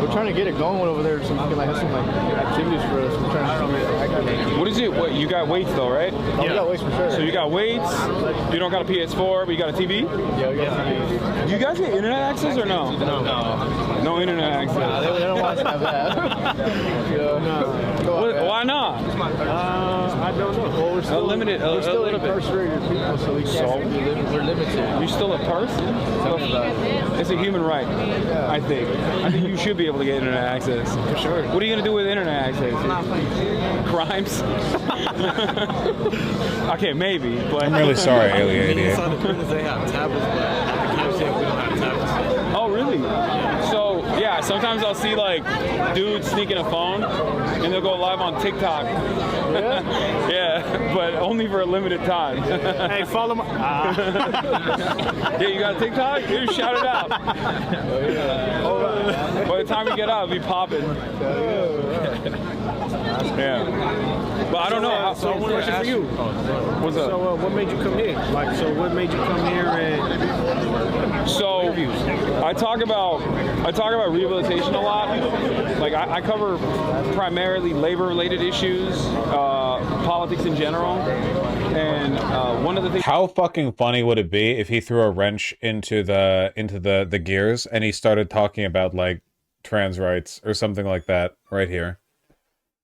We're trying to get it going over there so we can have some activities for us. We're trying to What is it? What you got weights though, right? Oh, we got weights for sure. So you got weights. You don't got a PS4, but you got a TV. Yeah, we got TV. Do you guys get internet access or no? No internet access. They don't want us to have that. Why not? I don't know. Well, we're still limited. We're still a little bit. incarcerated people, so we can't. We're limited. You're still a person. It's a human right. I think you should be able to get internet access. For sure. What are you gonna do with internet access? Crimes? Okay, maybe, but I'm really sorry, Alien. They have tablets, but at the camp we don't have tablets. Oh, really? So, yeah, sometimes I'll see, like, dudes sneaking a phone, and they'll go live on TikTok. Yeah, but only for a limited time. Hey, follow my... Yeah, you got a TikTok? Dude, shout it out. By the time you get out, it'll be popping. Yeah. But I don't know. So one question for you. What's up? So what made you come here? What made you come here and... So I talk about rehabilitation a lot. Like I cover primarily labor-related issues, politics in general, and one of the things. How fucking funny would it be if he threw a wrench into the gears and he started talking about like trans rights or something like that right here?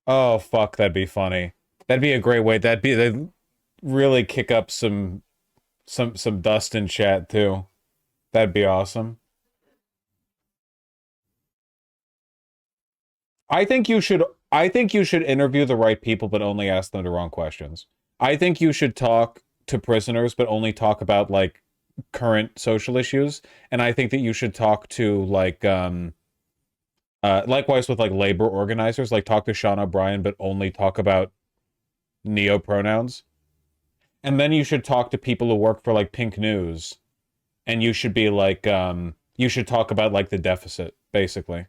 Oh fuck, that'd be funny. That'd be a great way. They'd really kick up some dust in chat too. That'd be awesome. I think you should interview the right people, but only ask them the wrong questions. I think you should talk to prisoners, but only talk about like current social issues. And I think that you should talk to like likewise with like labor organizers, like talk to Sean O'Brien, but only talk about neo-pronouns. And then you should talk to people who work for like Pink News. And you should be like, you should talk about like the deficit, basically.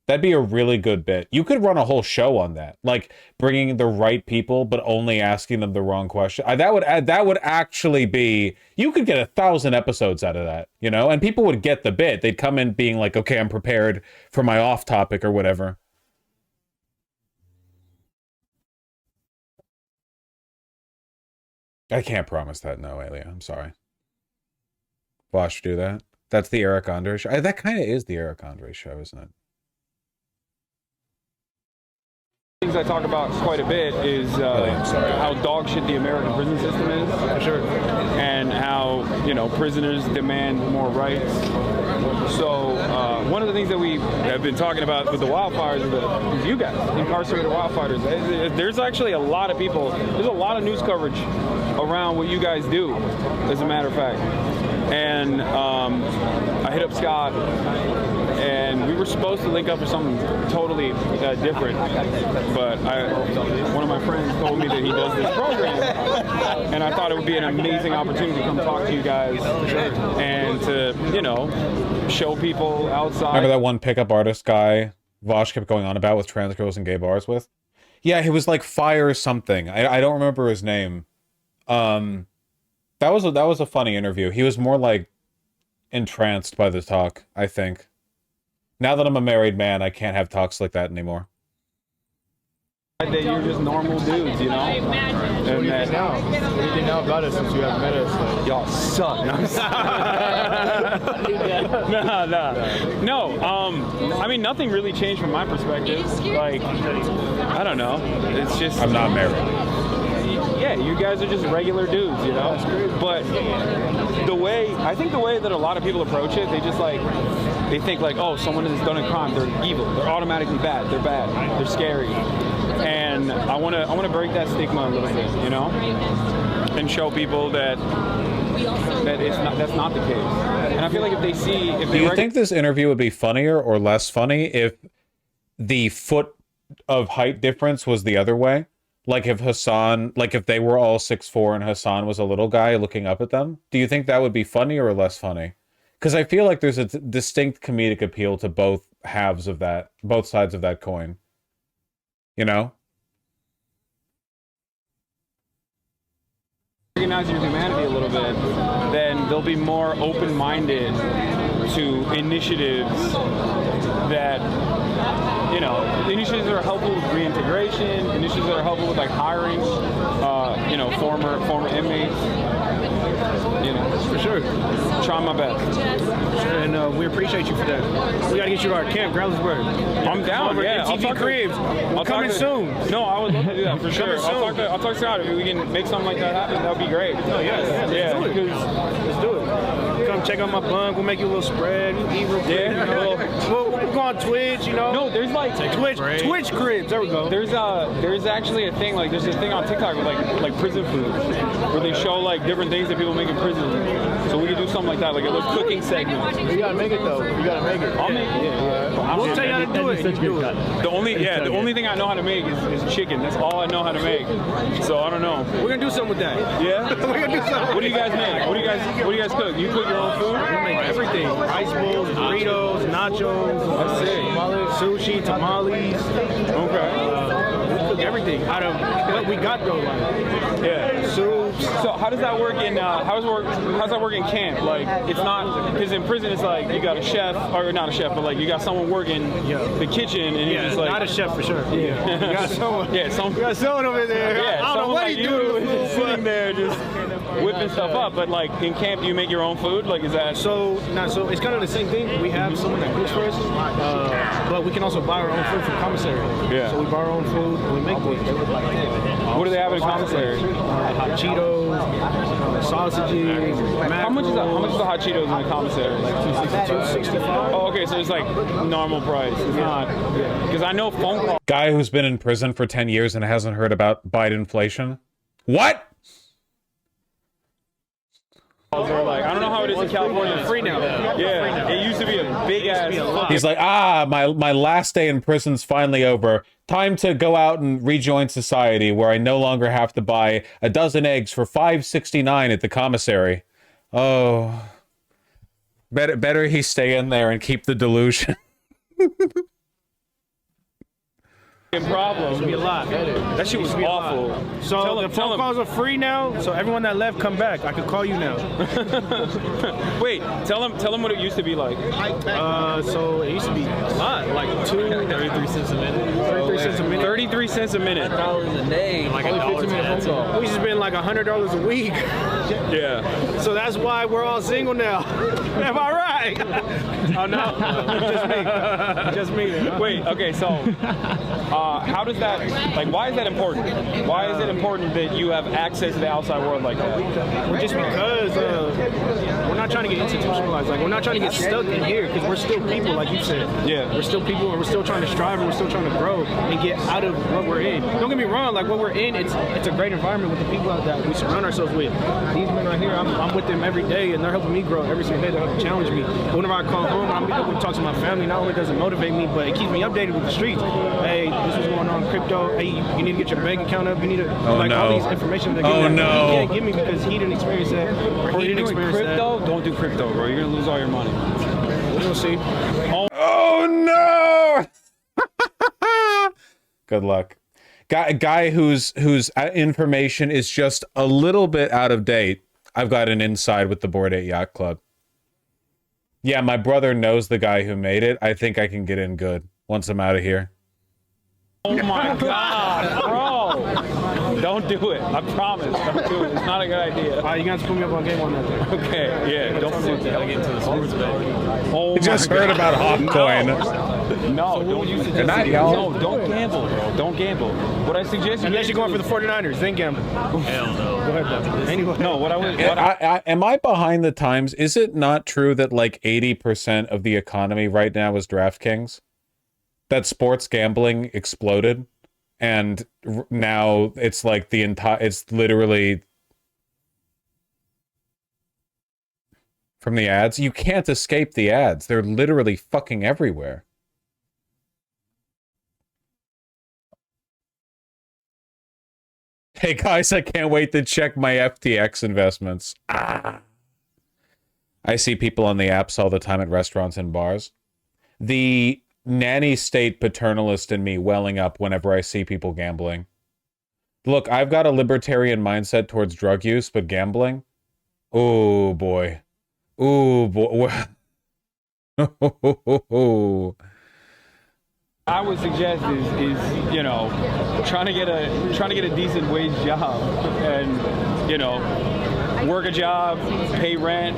That'd be a really good bit. You could run a whole show on that, like bringing the right people, but only asking them the wrong question. That would actually be. You could get 1,000 episodes out of that, you know, and people would get the bit. They'd come in being like, okay, I'm prepared for my off topic or whatever. I can't promise that, no, Alia. I'm sorry. Watch do that. That's the Eric Andre show. That kind of is the Eric Andre show, isn't it? Things I talk about quite a bit is how dog shit the American prison system is. For sure. And how, prisoners demand more rights. So one of the things that we have been talking about with the wildfires is you guys, incarcerated wildfighters. There's actually a lot of people, there's a lot of news coverage around what you guys do, as a matter of fact. And I hit up Scott, and we were supposed to link up for something totally different, but one of my friends told me that he does this program, and I thought it would be an amazing opportunity to come talk to you guys and to, show people outside. Remember that one pickup artist guy Vosh kept going on about with trans girls and gay bars with? Yeah, he was like Fire something. I don't remember his name. That was a funny interview. He was more like entranced by the talk, I think. Now that I'm a married man, I can't have talks like that anymore. That you're just normal dudes, What do you think now? What do you think now about us since you haven't met us? Like, y'all suck. No. I mean, nothing really changed from my perspective. Like, I don't know. It's just I'm not married. Yeah, you guys are just regular dudes, But I think the way that a lot of people approach it, they think like, oh, someone has done a crime, they're evil, they're automatically bad, they're scary. And I want to break that stigma a little bit, and show people that that's not the case. And I feel like Do you think this interview would be funnier or less funny if the foot of height difference was the other way? Like if they were all 6'4" and Hasan was a little guy looking up at them? Do you think that would be funny or less funny? Because I feel like there's a distinct comedic appeal to both sides of that coin. Recognize your humanity a little bit, then they'll be more open-minded to initiatives that, initiatives that are helpful with reintegration, initiatives that are helpful with like hiring, former inmates. For sure. Trying my best. And we appreciate you for that. We got to get you to our camp, Groundsburg. I'm down, yeah. MTV Cribs. We're coming soon. No, I would love to do that, for sure. I'll talk to Scott. If we can make something like that happen, that would be great. Oh, yes. Yeah. Let's do it. Come check out my bunk. We'll make you a little spread. Eat real quick. We'll go on Twitch, No, there's like Twitch Cribs. There we go. There's actually a thing, there's a thing on TikTok with like prison food, where they show like different things that people make in prison. So we could do something like that, like a little cooking segment. You gotta make it though. You gotta make it. I'll make it. Yeah. We'll tell you how to do it. The only thing I know how to make is chicken. That's all I know how to make. So I don't know. We're gonna do something with that. Yeah. We're gonna do something. What do you guys make? What do you guys cook? You cook your own food? We make everything. Ice bowls, burritos, nachos, sushi, tamales. Okay. We cook everything out of what we got though. Soups. So how does that work in how's that work in camp? Like it's not, because in prison it's like you got a chef, or not a chef, but like you got someone working the kitchen, and it's just like not a chef for sure. Yeah. You got someone. Yeah, someone. You got someone over there. Yeah, I don't know what like he doing. sitting there just whipping stuff up. But like in camp, do you make your own food? Like is that so it's kind of the same thing. We have someone that cooks for us, but we can also buy our own food from commissary. Yeah. So we buy our own food and we make it. What do they have in commissary? Hot Cheetos, sausages. How much is the hot Cheetos in the commissary? Like $2.65. Oh, okay, so it's like normal price. It's not, because I know phone call. Guy who's been in prison for 10 years and hasn't heard about Bidenflation. What? Are like, I don't know how it is in California. It's free now. Yeah, it used to be a big ass. He's like, my last day in prison's finally over. Time to go out and rejoin society, where I no longer have to buy a dozen eggs for $5.69 at the commissary. Oh, better he stay in there and keep the delusion. Problem. It'd be a lot. That shit was awful. So the phone calls are free now. So everyone that left, come back. I could call you now. Wait, tell them what it used to be like. So it used to be a lot, like 33 cents a minute. 33 cents a minute. 33 cents a minute. $1 a day. Like a $1 phone call. We just been like $100 a week. Yeah. So that's why we're all single now. Am I right? Oh no, just me. Just me. Wait. Okay. So. how does that, like, why is that important? Why is it important that you have access to the outside world like that? Well, just because we're not trying to get institutionalized. Like, we're not trying to get stuck in here because we're still people, like you said. Yeah. We're still people, and we're still trying to strive, and we're still trying to grow and get out of what we're in. Don't get me wrong, like, what we're in, it's a great environment with the people that we surround ourselves with. These men right here, I'm with them every day, and they're helping me grow every single day. They're helping challenge me. But whenever I call home, I'm able to talk to my family. Not only does it motivate me, but it keeps me updated with the streets. Hey, this is going on, crypto. Hey, you need to get your bank account up. You need to all these information that he can't give me because he didn't experience that. Or he didn't experience crypto? That. Don't do crypto, bro. You're gonna lose all your money. We'll see. Oh no! Good luck. Guy whose information is just a little bit out of date. I've got an inside with the Bored Ape Yacht Club. Yeah, my brother knows the guy who made it. I think I can get in good once I'm out of here. Oh my God, bro! Don't do it. I promise. Don't do it. It's not a good idea. All right, you guys put me up on game one that day. Okay, yeah. Don't forget to get into the sports bet. Oh, you just heard about Hawkcoin. No, don't use it. No, don't gamble, bro. Don't gamble. What I suggest, unless you're going for the 49ers, then gamble. Hell no. Go ahead, though. Anyway. No, am I behind the times? Is it not true that like 80% of the economy right now is DraftKings? That sports gambling exploded, and now it's like the entire, it's literally from the ads. You can't escape the ads. They're literally fucking everywhere. Hey guys, I can't wait to check my FTX investments. I see people on the apps all the time at restaurants and bars. The nanny state paternalist in me welling up whenever I see people gambling. Look, I've got a libertarian mindset towards drug use, but gambling? Oh boy. Oh boy. I would suggest is you know, trying to get a decent wage job and, you know, work a job, pay rent,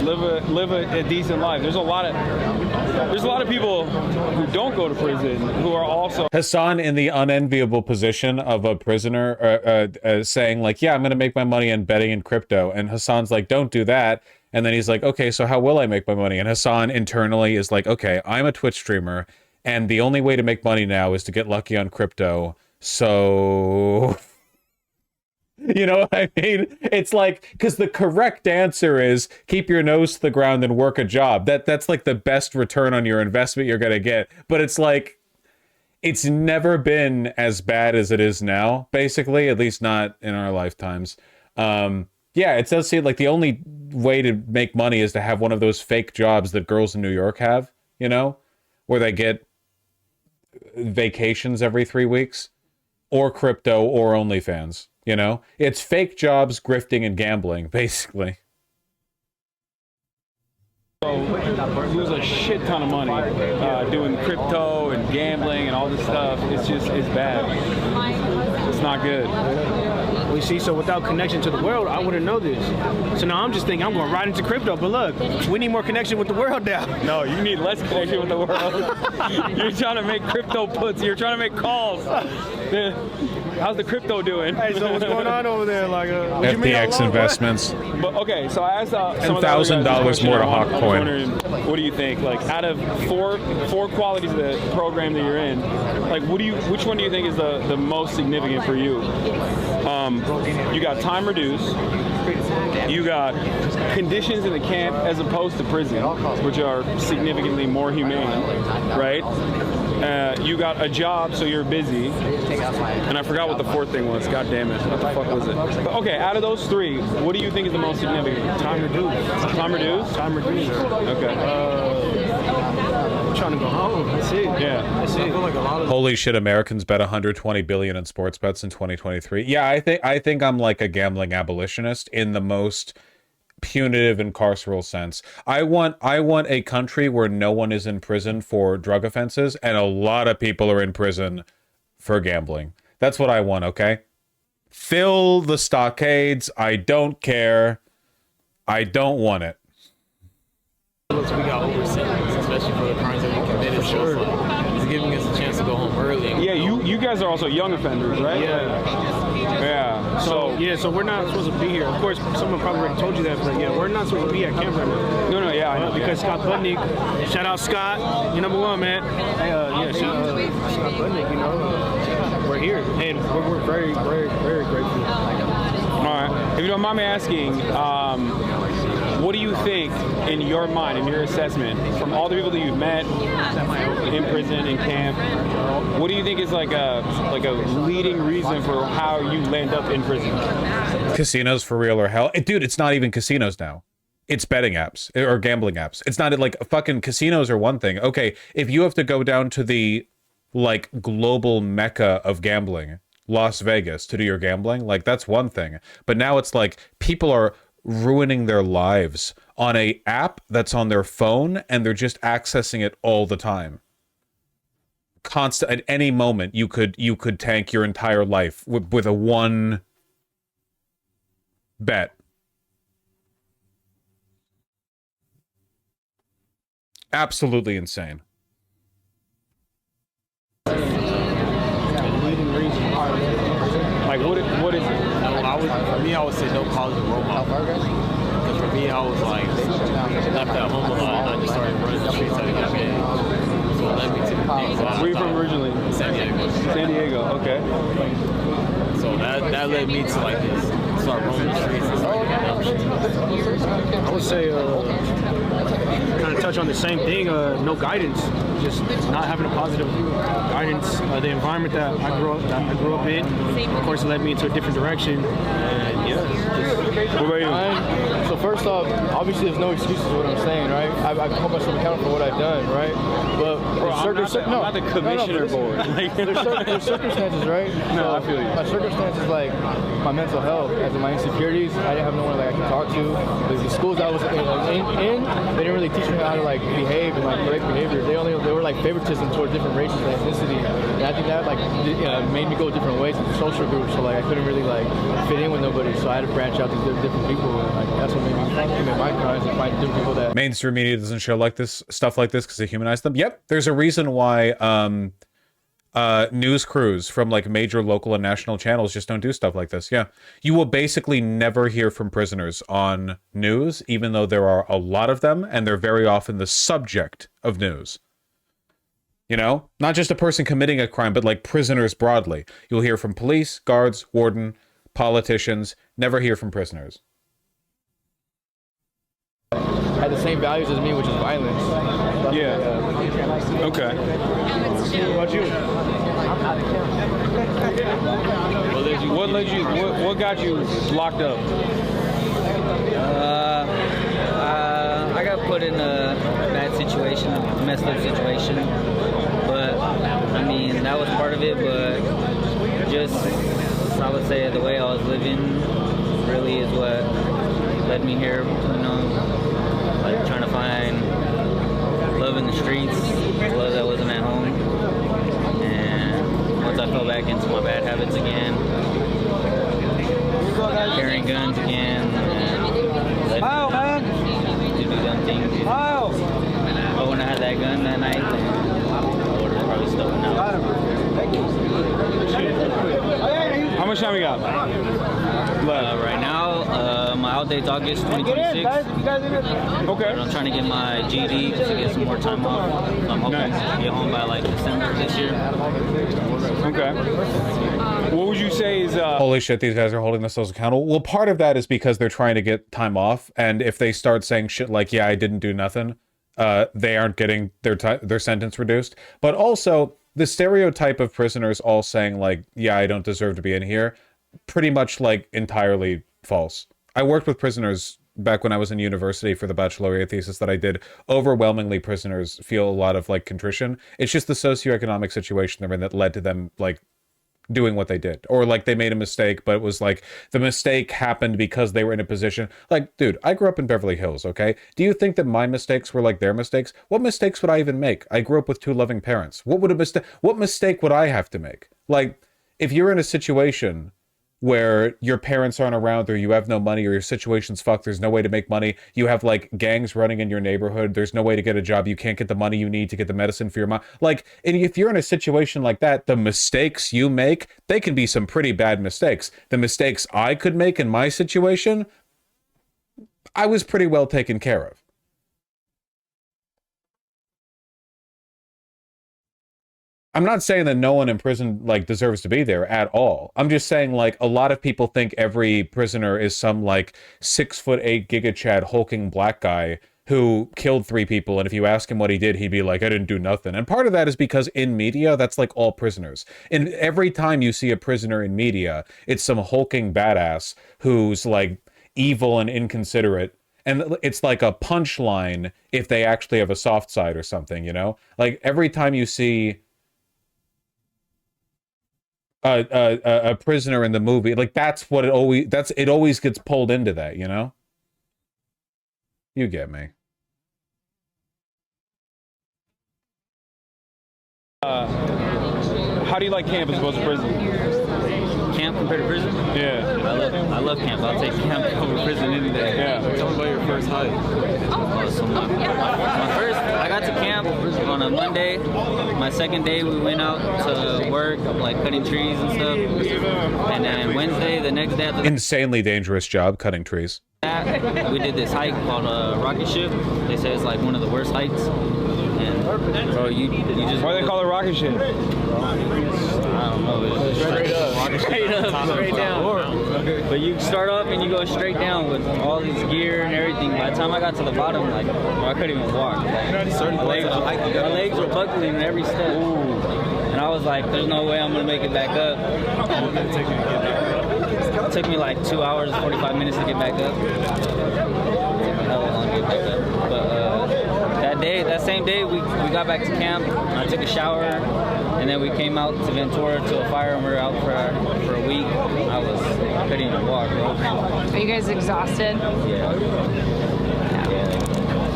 live a decent life. There's a lot of people who don't go to prison who are also Hasan in the unenviable position of a prisoner saying like, yeah, I'm gonna make my money in betting in crypto, and Hasan's like, don't do that. And then he's like, okay, so how will I make my money? And Hasan internally is like, okay, I'm a Twitch streamer, and the only way to make money now is to get lucky on crypto. So you know what I mean? It's like, because the correct answer is keep your nose to the ground and work a job. That's like the best return on your investment you're gonna get. But it's like, it's never been as bad as it is now, basically, at least not in our lifetimes. Yeah, it does seem like the only way to make money is to have one of those fake jobs that girls in New York have, you know, where they get vacations every 3 weeks, or crypto, or OnlyFans. You know, it's fake jobs, grifting, and gambling, basically. lose a shit ton of money doing crypto and gambling and all this stuff. It's bad. It's not good. We see, so without connection to the world, I wouldn't know this. So now I'm just thinking I'm going right into crypto. But look, we need more connection with the world now. No, you need less connection with the world. You're trying to make crypto puts. You're trying to make calls. How's the crypto doing? Hey, so what's going on over there? Like FTX investments. But okay, so I asked $10,000 more to Hawkcoin. What do you think? Like, out of four qualities of the program that you're in, like, which one do you think is the most significant for you? You got time reduced. You got conditions in the camp as opposed to prison, which are significantly more humane, right? You got a job, so you're busy. And I forgot what the fourth thing was. God damn it. What the fuck was it? Okay, out of those three, what do you think is the most significant? Time reduced. Time reduced? Time reduced. Okay. I'm trying to go home. That's it. Yeah. That's it. I feel like a lot of Holy shit, Americans bet 120 billion in sports bets in 2023. Yeah, I think I'm like a gambling abolitionist in the most punitive and carceral sense. I want a country where no one is in prison for drug offenses and a lot of people are in prison for gambling. That's what I want, okay? Fill the stockades. I don't care. I don't want it. We got over sentenced, especially for the crimes that we committed. For sure. giving us a chance to go home early. Yeah, you guys are also young offenders, right? Yeah. So we're not supposed to be here. Of course, someone probably already told you that, but yeah, we're not supposed to be at camp right now. No, yeah, I know. Because Scott Budnick, shout out Scott, you're number one, man. Shout out Scott Budnick, you know, we're here, and we're very, very, very grateful. All right. If you don't mind me asking, what do you think, in your mind, in your assessment, from all the people that you've met in prison, in camp, what do you think is like a leading reason for how you land up in prison? Casinos for real or hell? Dude, it's not even casinos now. It's betting apps or gambling apps. It's not like fucking casinos are one thing. Okay, if you have to go down to the like global mecca of gambling, Las Vegas, to do your gambling, like that's one thing. But now it's like people are ruining their lives on a app that's on their phone and they're just accessing it all the time. Constant, at any moment you could tank your entire life with a one bet. Absolutely insane. Like what is it? For me, I would say no positive role model. Because for me, I was like left at home a lot, and I just started running the streets at a young age. So it led me to things. Where are you from originally? San Diego. San Diego, okay. So that led me to like this, start roaming the streets and start getting up. I would say, kind of touch on the same thing, no guidance, just not having a positive guidance. The environment that I grew up in, of course, it led me into a different direction. And yeah. What about you? So first off, obviously there's no excuses for what I'm saying, right? I hold myself accountable for what I've done, right? But I'm not the commissioner board. There's circumstances, right? No, I feel you. My circumstances, like my mental health, as in my insecurities, I didn't have no one that I could talk to. The schools I was in, they didn't really teach me how to like behave and like correct behavior. They were like favoritism towards different races and ethnicity, and I think that like made me go different ways in social groups. So like I couldn't really like fit in with nobody. So I had to branch out to different people, and like that's what made me my kinds and find different people that Mainstream media doesn't show like this stuff like this because they humanize them. Yep, there's a reason why news crews from like major local and national channels just don't do stuff like this. Yeah, you will basically never hear from prisoners on news, even though there are a lot of them, and they're very often the subject of news. You know, not just a person committing a crime, but like prisoners broadly. You'll hear from police, guards, warden, politicians. Never hear from prisoners. had the same values as me, which is violence. Yeah. Okay. What about you? What got you locked up? I got put in a bad situation, a messed up situation. But I mean, that was part of it. But just, I would say, the way I was living really is what led me here. You know, like trying to find love in the streets, love that wasn't at home. And once I fell back into my bad habits again, carrying guns again, and led me to do dumb things. But when I had that gun that night, then I would have probably stuck it out. How much time we got left? Right now, my out date's August 2026. Okay. But I'm trying to get my GED just to get some more time off. So I'm hoping to get home by like December this year. Okay. What would you say is holy shit, these guys are holding themselves accountable? Well, part of that is because they're trying to get time off, and if they start saying shit like, yeah, I didn't do nothing, they aren't getting their sentence reduced. But also, the stereotype of prisoners all saying like, yeah, I don't deserve to be in here, pretty much like entirely false. I worked with prisoners back when I was in university for the baccalaureate thesis that I did. Overwhelmingly, prisoners feel a lot of like contrition. It's just the socioeconomic situation they're in that led to them like doing what they did, or like they made a mistake, but it was like the mistake happened because they were in a position. Like, dude, I grew up in Beverly Hills, okay? Do you think that my mistakes were like their mistakes? What mistakes would I even make? I grew up with two loving parents. What mistake would I have to make? Like, if you're in a situation where your parents aren't around, or you have no money, or your situation's fucked, there's no way to make money, you have like gangs running in your neighborhood, there's no way to get a job, you can't get the money you need to get the medicine for your mom. Like, and if you're in a situation like that, the mistakes you make, they can be some pretty bad mistakes. The mistakes I could make in my situation, I was pretty well taken care of. I'm not saying that no one in prison like deserves to be there at all. I'm just saying like a lot of people think every prisoner is some like 6'8" Giga Chad hulking black guy who killed 3 people, and if you ask him what he did, he'd be like, I didn't do nothing. And part of that is because in media, that's like all prisoners. And every time you see a prisoner in media, it's some hulking badass who's like evil and inconsiderate. And it's like a punchline if they actually have a soft side or something, you know? Like every time you see a prisoner in the movie, like that's what it always gets pulled into that, you know? You get me. How do you like camp as opposed to prison? Camp compared to prison? Yeah. I love camp. I'll take camp over prison any day. Yeah. Tell me about your first hike. So my first, I got to camp on a Monday. My second day, we went out to work, like cutting trees and stuff. And then Wednesday, the next day, Insanely dangerous job, cutting trees. we did this hike called Rocket Ship. They say it's like one of the worst hikes. And bro, you just. Why do they call it rocket ship? I don't know. It's straight down. But you start up and you go straight down with all this gear and everything. By the time I got to the bottom, like I couldn't even walk. Like, my legs were buckling in every step. And I was like, there's no way I'm gonna make it back up. It took me like 2 hours, 45 minutes to get back up. Hell long to get back up. But that same day, we got back to camp. I took a shower, and then we came out to Ventura to a fire, and we were out for a week. I couldn't even walk, bro. Are you guys exhausted? Yeah.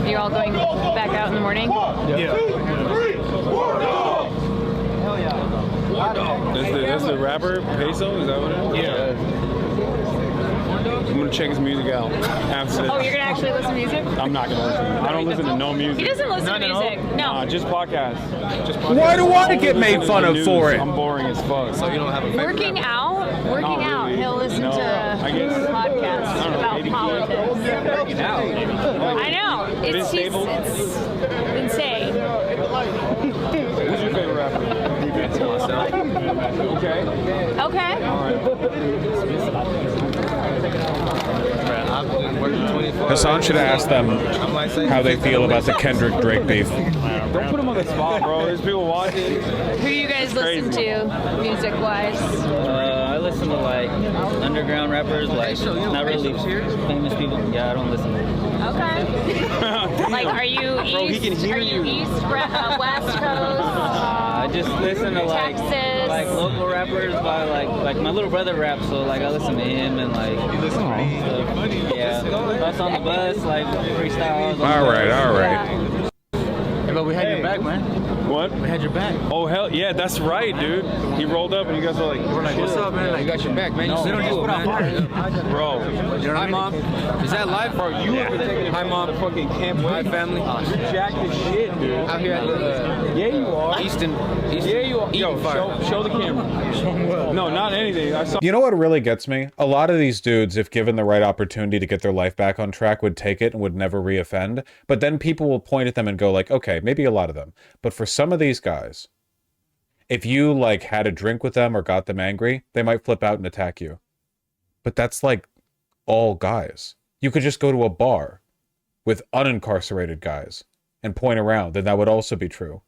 You're all going back out in the morning? Yeah. That's the rapper, Peso? Is that what it is? Yeah. I'm gonna check his music out after this. Oh, you're gonna actually listen to music? I'm not gonna listen. I don't listen to no music. He doesn't listen to music. No. Just podcasts. Why do I get made fun of for it? I'm boring as fuck. So you don't have a favorite Working rapper? out, he'll listen to podcasts about politics. Working out. I know. It's insane. Who's your favorite rapper? Okay. Okay. I've been working 24 Hasan should ask them how they feel about the Kendrick Drake beef. Don't put him on the spot, bro. There's people watching. Who you guys listen to, music-wise? I listen to like underground rappers, like not really famous people. Yeah, I don't listen to them. Okay. Like, are you east? Bro, he can hear you. West Coast? I just listen to like local rappers by like my little brother raps, so like I listen to him and like stuff. Yeah, that's on the bus, like freestyle. All right. Yeah, but we had your back, man. What? We had your back. Oh hell yeah, that's right, dude. He rolled up and you guys were like, What's up, man? Like, You got your back, man. no, You don't just put out fire. bro. Hi, Mom. Is that live? Bro, you have been taking Hi, Mom. fucking camp. Hi, family. You jacked as shit, dude. Out here at the Yeah, you are. Easton Yeah, you are. Yo, Fire. show the camera. No, not anything. I saw. You know what really gets me? A lot of these dudes, if given the right opportunity to get their life back on track, would take it and would never reoffend. But then people will point at them and go like, okay, maybe a lot of them. But for some of these guys, if you like had a drink with them or got them angry, they might flip out and attack you. But that's like all guys. You could just go to a bar with unincarcerated guys and point around, and that would also be true.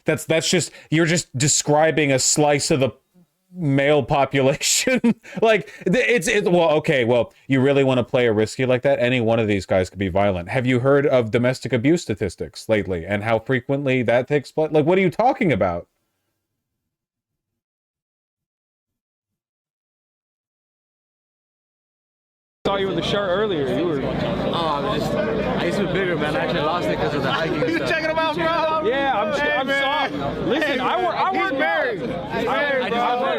That's just, you're just describing a slice of the male population. Like well, you really want to play a risky like that? Any one of these guys could be violent. Have you heard of domestic abuse statistics lately and how frequently that takes place? Like, what are you talking about? Saw you in the shirt earlier. You were. I used used to be bigger, man. I actually lost it because of the hiking. You checking him out, bro? Yeah, I'm soft. Listen, I work He's married.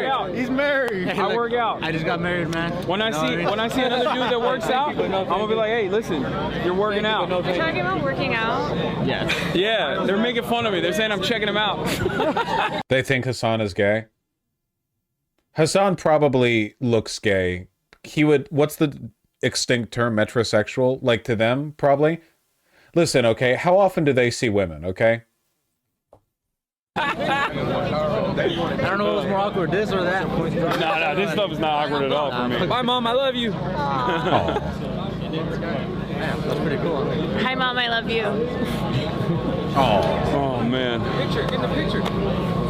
out. He's married. I work out. I just got married, man. When I see another dude that works out, I'm gonna be like, hey, listen, you're working out. You're talking about working out? Yeah, they're making fun of me. They're saying I'm checking him out. They think Hasan is gay. Hasan probably looks gay. He would, what's the extinct term, metrosexual? Like to them, probably. Listen, okay, how often do they see women, okay? I don't know what was more awkward, this or that. No, this stuff is not awkward at all for me. Bye, Mom, I love you. That's pretty cool. Hi, Mom, I love you. Oh man. Picture, get the picture.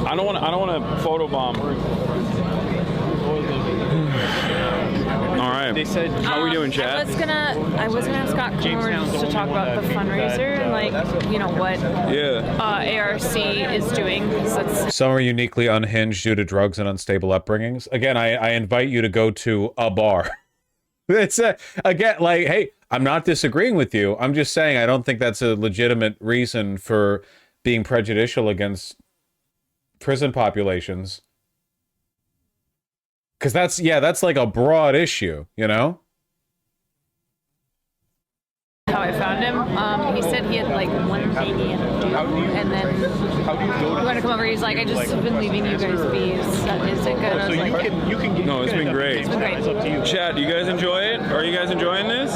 I don't want to photobomb. All right. They said, how are we doing, Chad? I was gonna have Scott come over just to talk about the fundraiser and like, you know, what ARC is doing. Some are uniquely unhinged due to drugs and unstable upbringings. Again, I invite you to go to a bar. It's again, like, hey, I'm not disagreeing with you. I'm just saying I don't think that's a legitimate reason for being prejudicial against prison populations. Because that's like a broad issue, you know? How I found him. He said he had like one thing he had to do, and then he wanted to come over. He's like, I just have been leaving you guys be. Is it good? I was like, No, it's been great. It's been great. It's up to you. Chad, do you guys enjoy it? Are you guys enjoying this?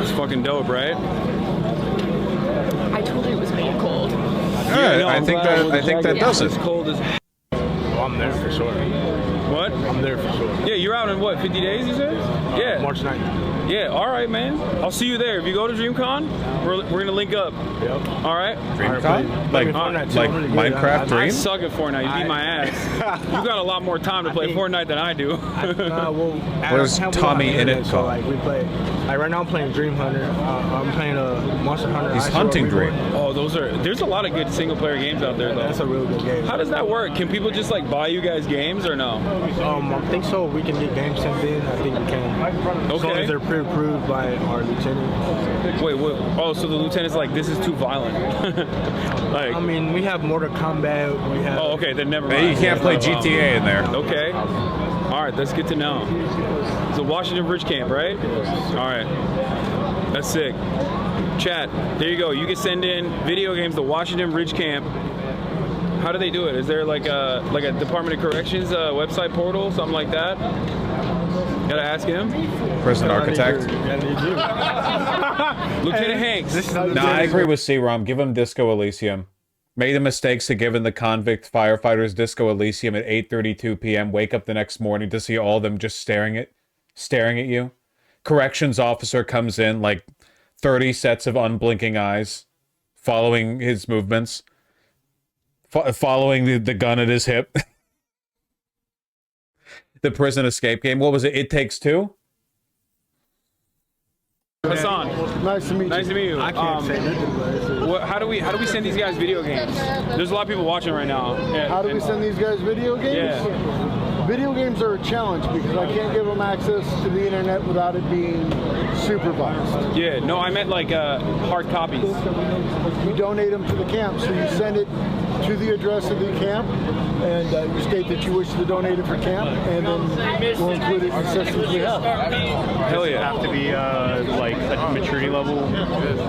It's fucking dope, right? I told you it was gonna be cold. Yeah, no, I think that does it. It's cold as Oh, I'm there for sure. What? I'm there for sure. Yeah, you're out in what, 50 days, you said? Yeah. March 9th. Yeah, all right, man. I'll see you there. If you go to DreamCon, we're gonna link up. Yep. All right. DreamCon? Like Minecraft Dream? I suck at Fortnite. You beat my ass. You got a lot more time to play Fortnite than I do. Where's Tommy in it? So like we play. Like right now I'm playing Dream Hunter. I'm playing a Monster Hunter. He's hunting Dream. Oh, there's a lot of good single player games out there though. That's a really good game. How does that work? Can people just like buy you guys games or no? I think so. We can get games sent in. I think we can. Okay. As long as they're pre-approved by our lieutenant. Wait, what? Oh, so the lieutenant's like, this is too violent. Like, I mean, we have Mortal Kombat. We have. Oh, okay. Then never Hey, mind. you can't play GTA in there. Okay. All right, that's good to know. So Washington Bridge Camp, right? All right. That's sick. Chat, there you go. You can send in video games to Washington Ridge Camp. How do they do it? Is there like a Department of Corrections website portal, something like that? Gotta ask him. Prison architect. Lieutenant Hanks. No, I agree with C-Rom. Give him Disco Elysium. Made the mistakes of giving the convict firefighters Disco Elysium at 8:32 p.m. Wake up the next morning to see all of them just staring at you. Corrections officer comes in, like 30 sets of unblinking eyes, following his movements, following the gun at his hip. The prison escape game. What was it? It Takes Two? Hasan. Nice to meet you. Nice to meet you. I can't say nothing. How do we send these guys video games? There's a lot of people watching right now. How do we send these guys video games? Yeah. Video games are a challenge because I can't give them access to the internet without it being supervised. Yeah, no, I meant like hard copies. You donate them to the camp, so you send it to the address of the camp, and you state that you wish to donate it for camp, and then we'll include it in the systems we have. Hell yeah. Have to be like a maturity level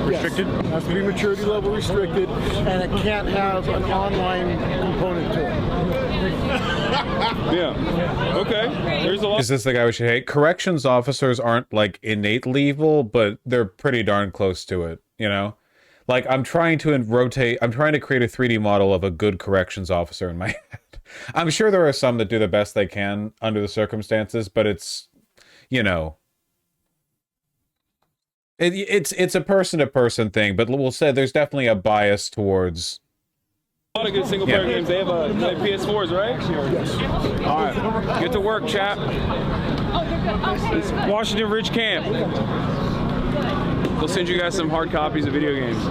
restricted? Yes, it has to be maturity level restricted, and it can't have an online component to it. Yeah. Okay. There's a lot. Is this the guy we should hate? Corrections officers aren't like innately evil, but they're pretty darn close to it, you know? Like, I'm trying to create a 3D model of a good corrections officer in my head. I'm sure there are some that do the best they can under the circumstances, but it's, you know, it's a person-to-person thing, but we'll say there's definitely a bias towards... A lot of good single player games. They have PS4s, right? Yes. All right. Get to work, chap. It's Washington Ridge Camp. We'll send you guys some hard copies of video games.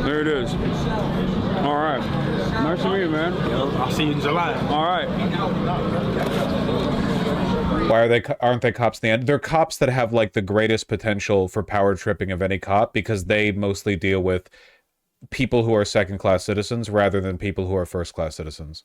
There it is. All right. Nice to meet you, man. I'll see you in July. All right. aren't they cops in the end? They're cops that have like the greatest potential for power tripping of any cop because they mostly deal with people who are second-class citizens rather than people who are first-class citizens.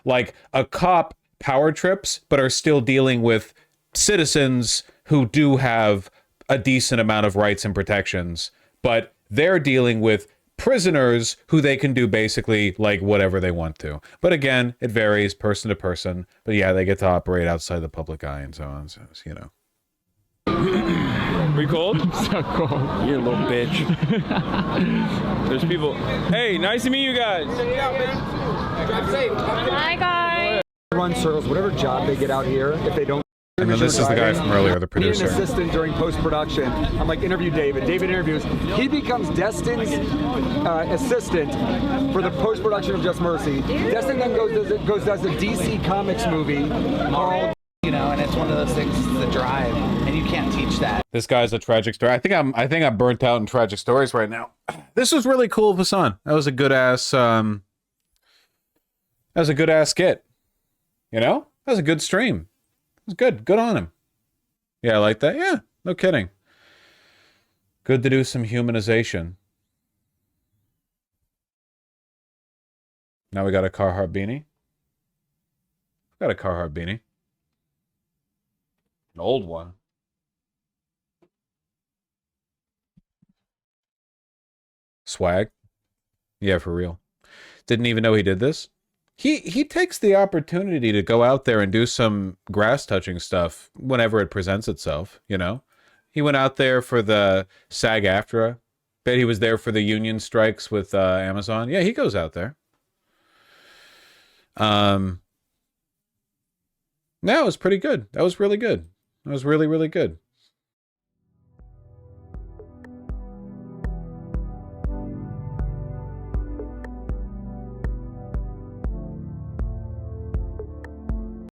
Like, a cop power trips, but are still dealing with citizens who do have a decent amount of rights and protections, but they're dealing with prisoners who they can do basically like whatever they want to. But again, it varies person to person. But yeah, they get to operate outside the public eye and so on. So, you know. We cold? So cold. You're a little bitch. There's people. Hey, nice to meet you guys. Hi guys. Run circles, whatever job they get out here, if they don't. And then this is the guy from earlier, the producer. Need an assistant during post-production. I'm like, interview David. David interviews. He becomes Destin's assistant for the post-production of Just Mercy. Destin then does a DC Comics movie called, you know, and it's one of those things, the drive, and you can't teach that. This guy's a tragic story. I think I'm burnt out in tragic stories right now. This was really cool, Hasan. That was a good ass skit. You know? That was a good stream. It was good. Good on him. Yeah, I like that. Yeah, no kidding. Good to do some humanization. Now we got a Carhartt beanie. Got a Carhartt beanie. An old one. Swag. Yeah, for real. Didn't even know he did this. He takes the opportunity to go out there and do some grass touching stuff whenever it presents itself, you know? He went out there for the SAG-AFTRA. Bet he was there for the union strikes with Amazon. Yeah, he goes out there. No, it was pretty good. That was really good. That was really, really good.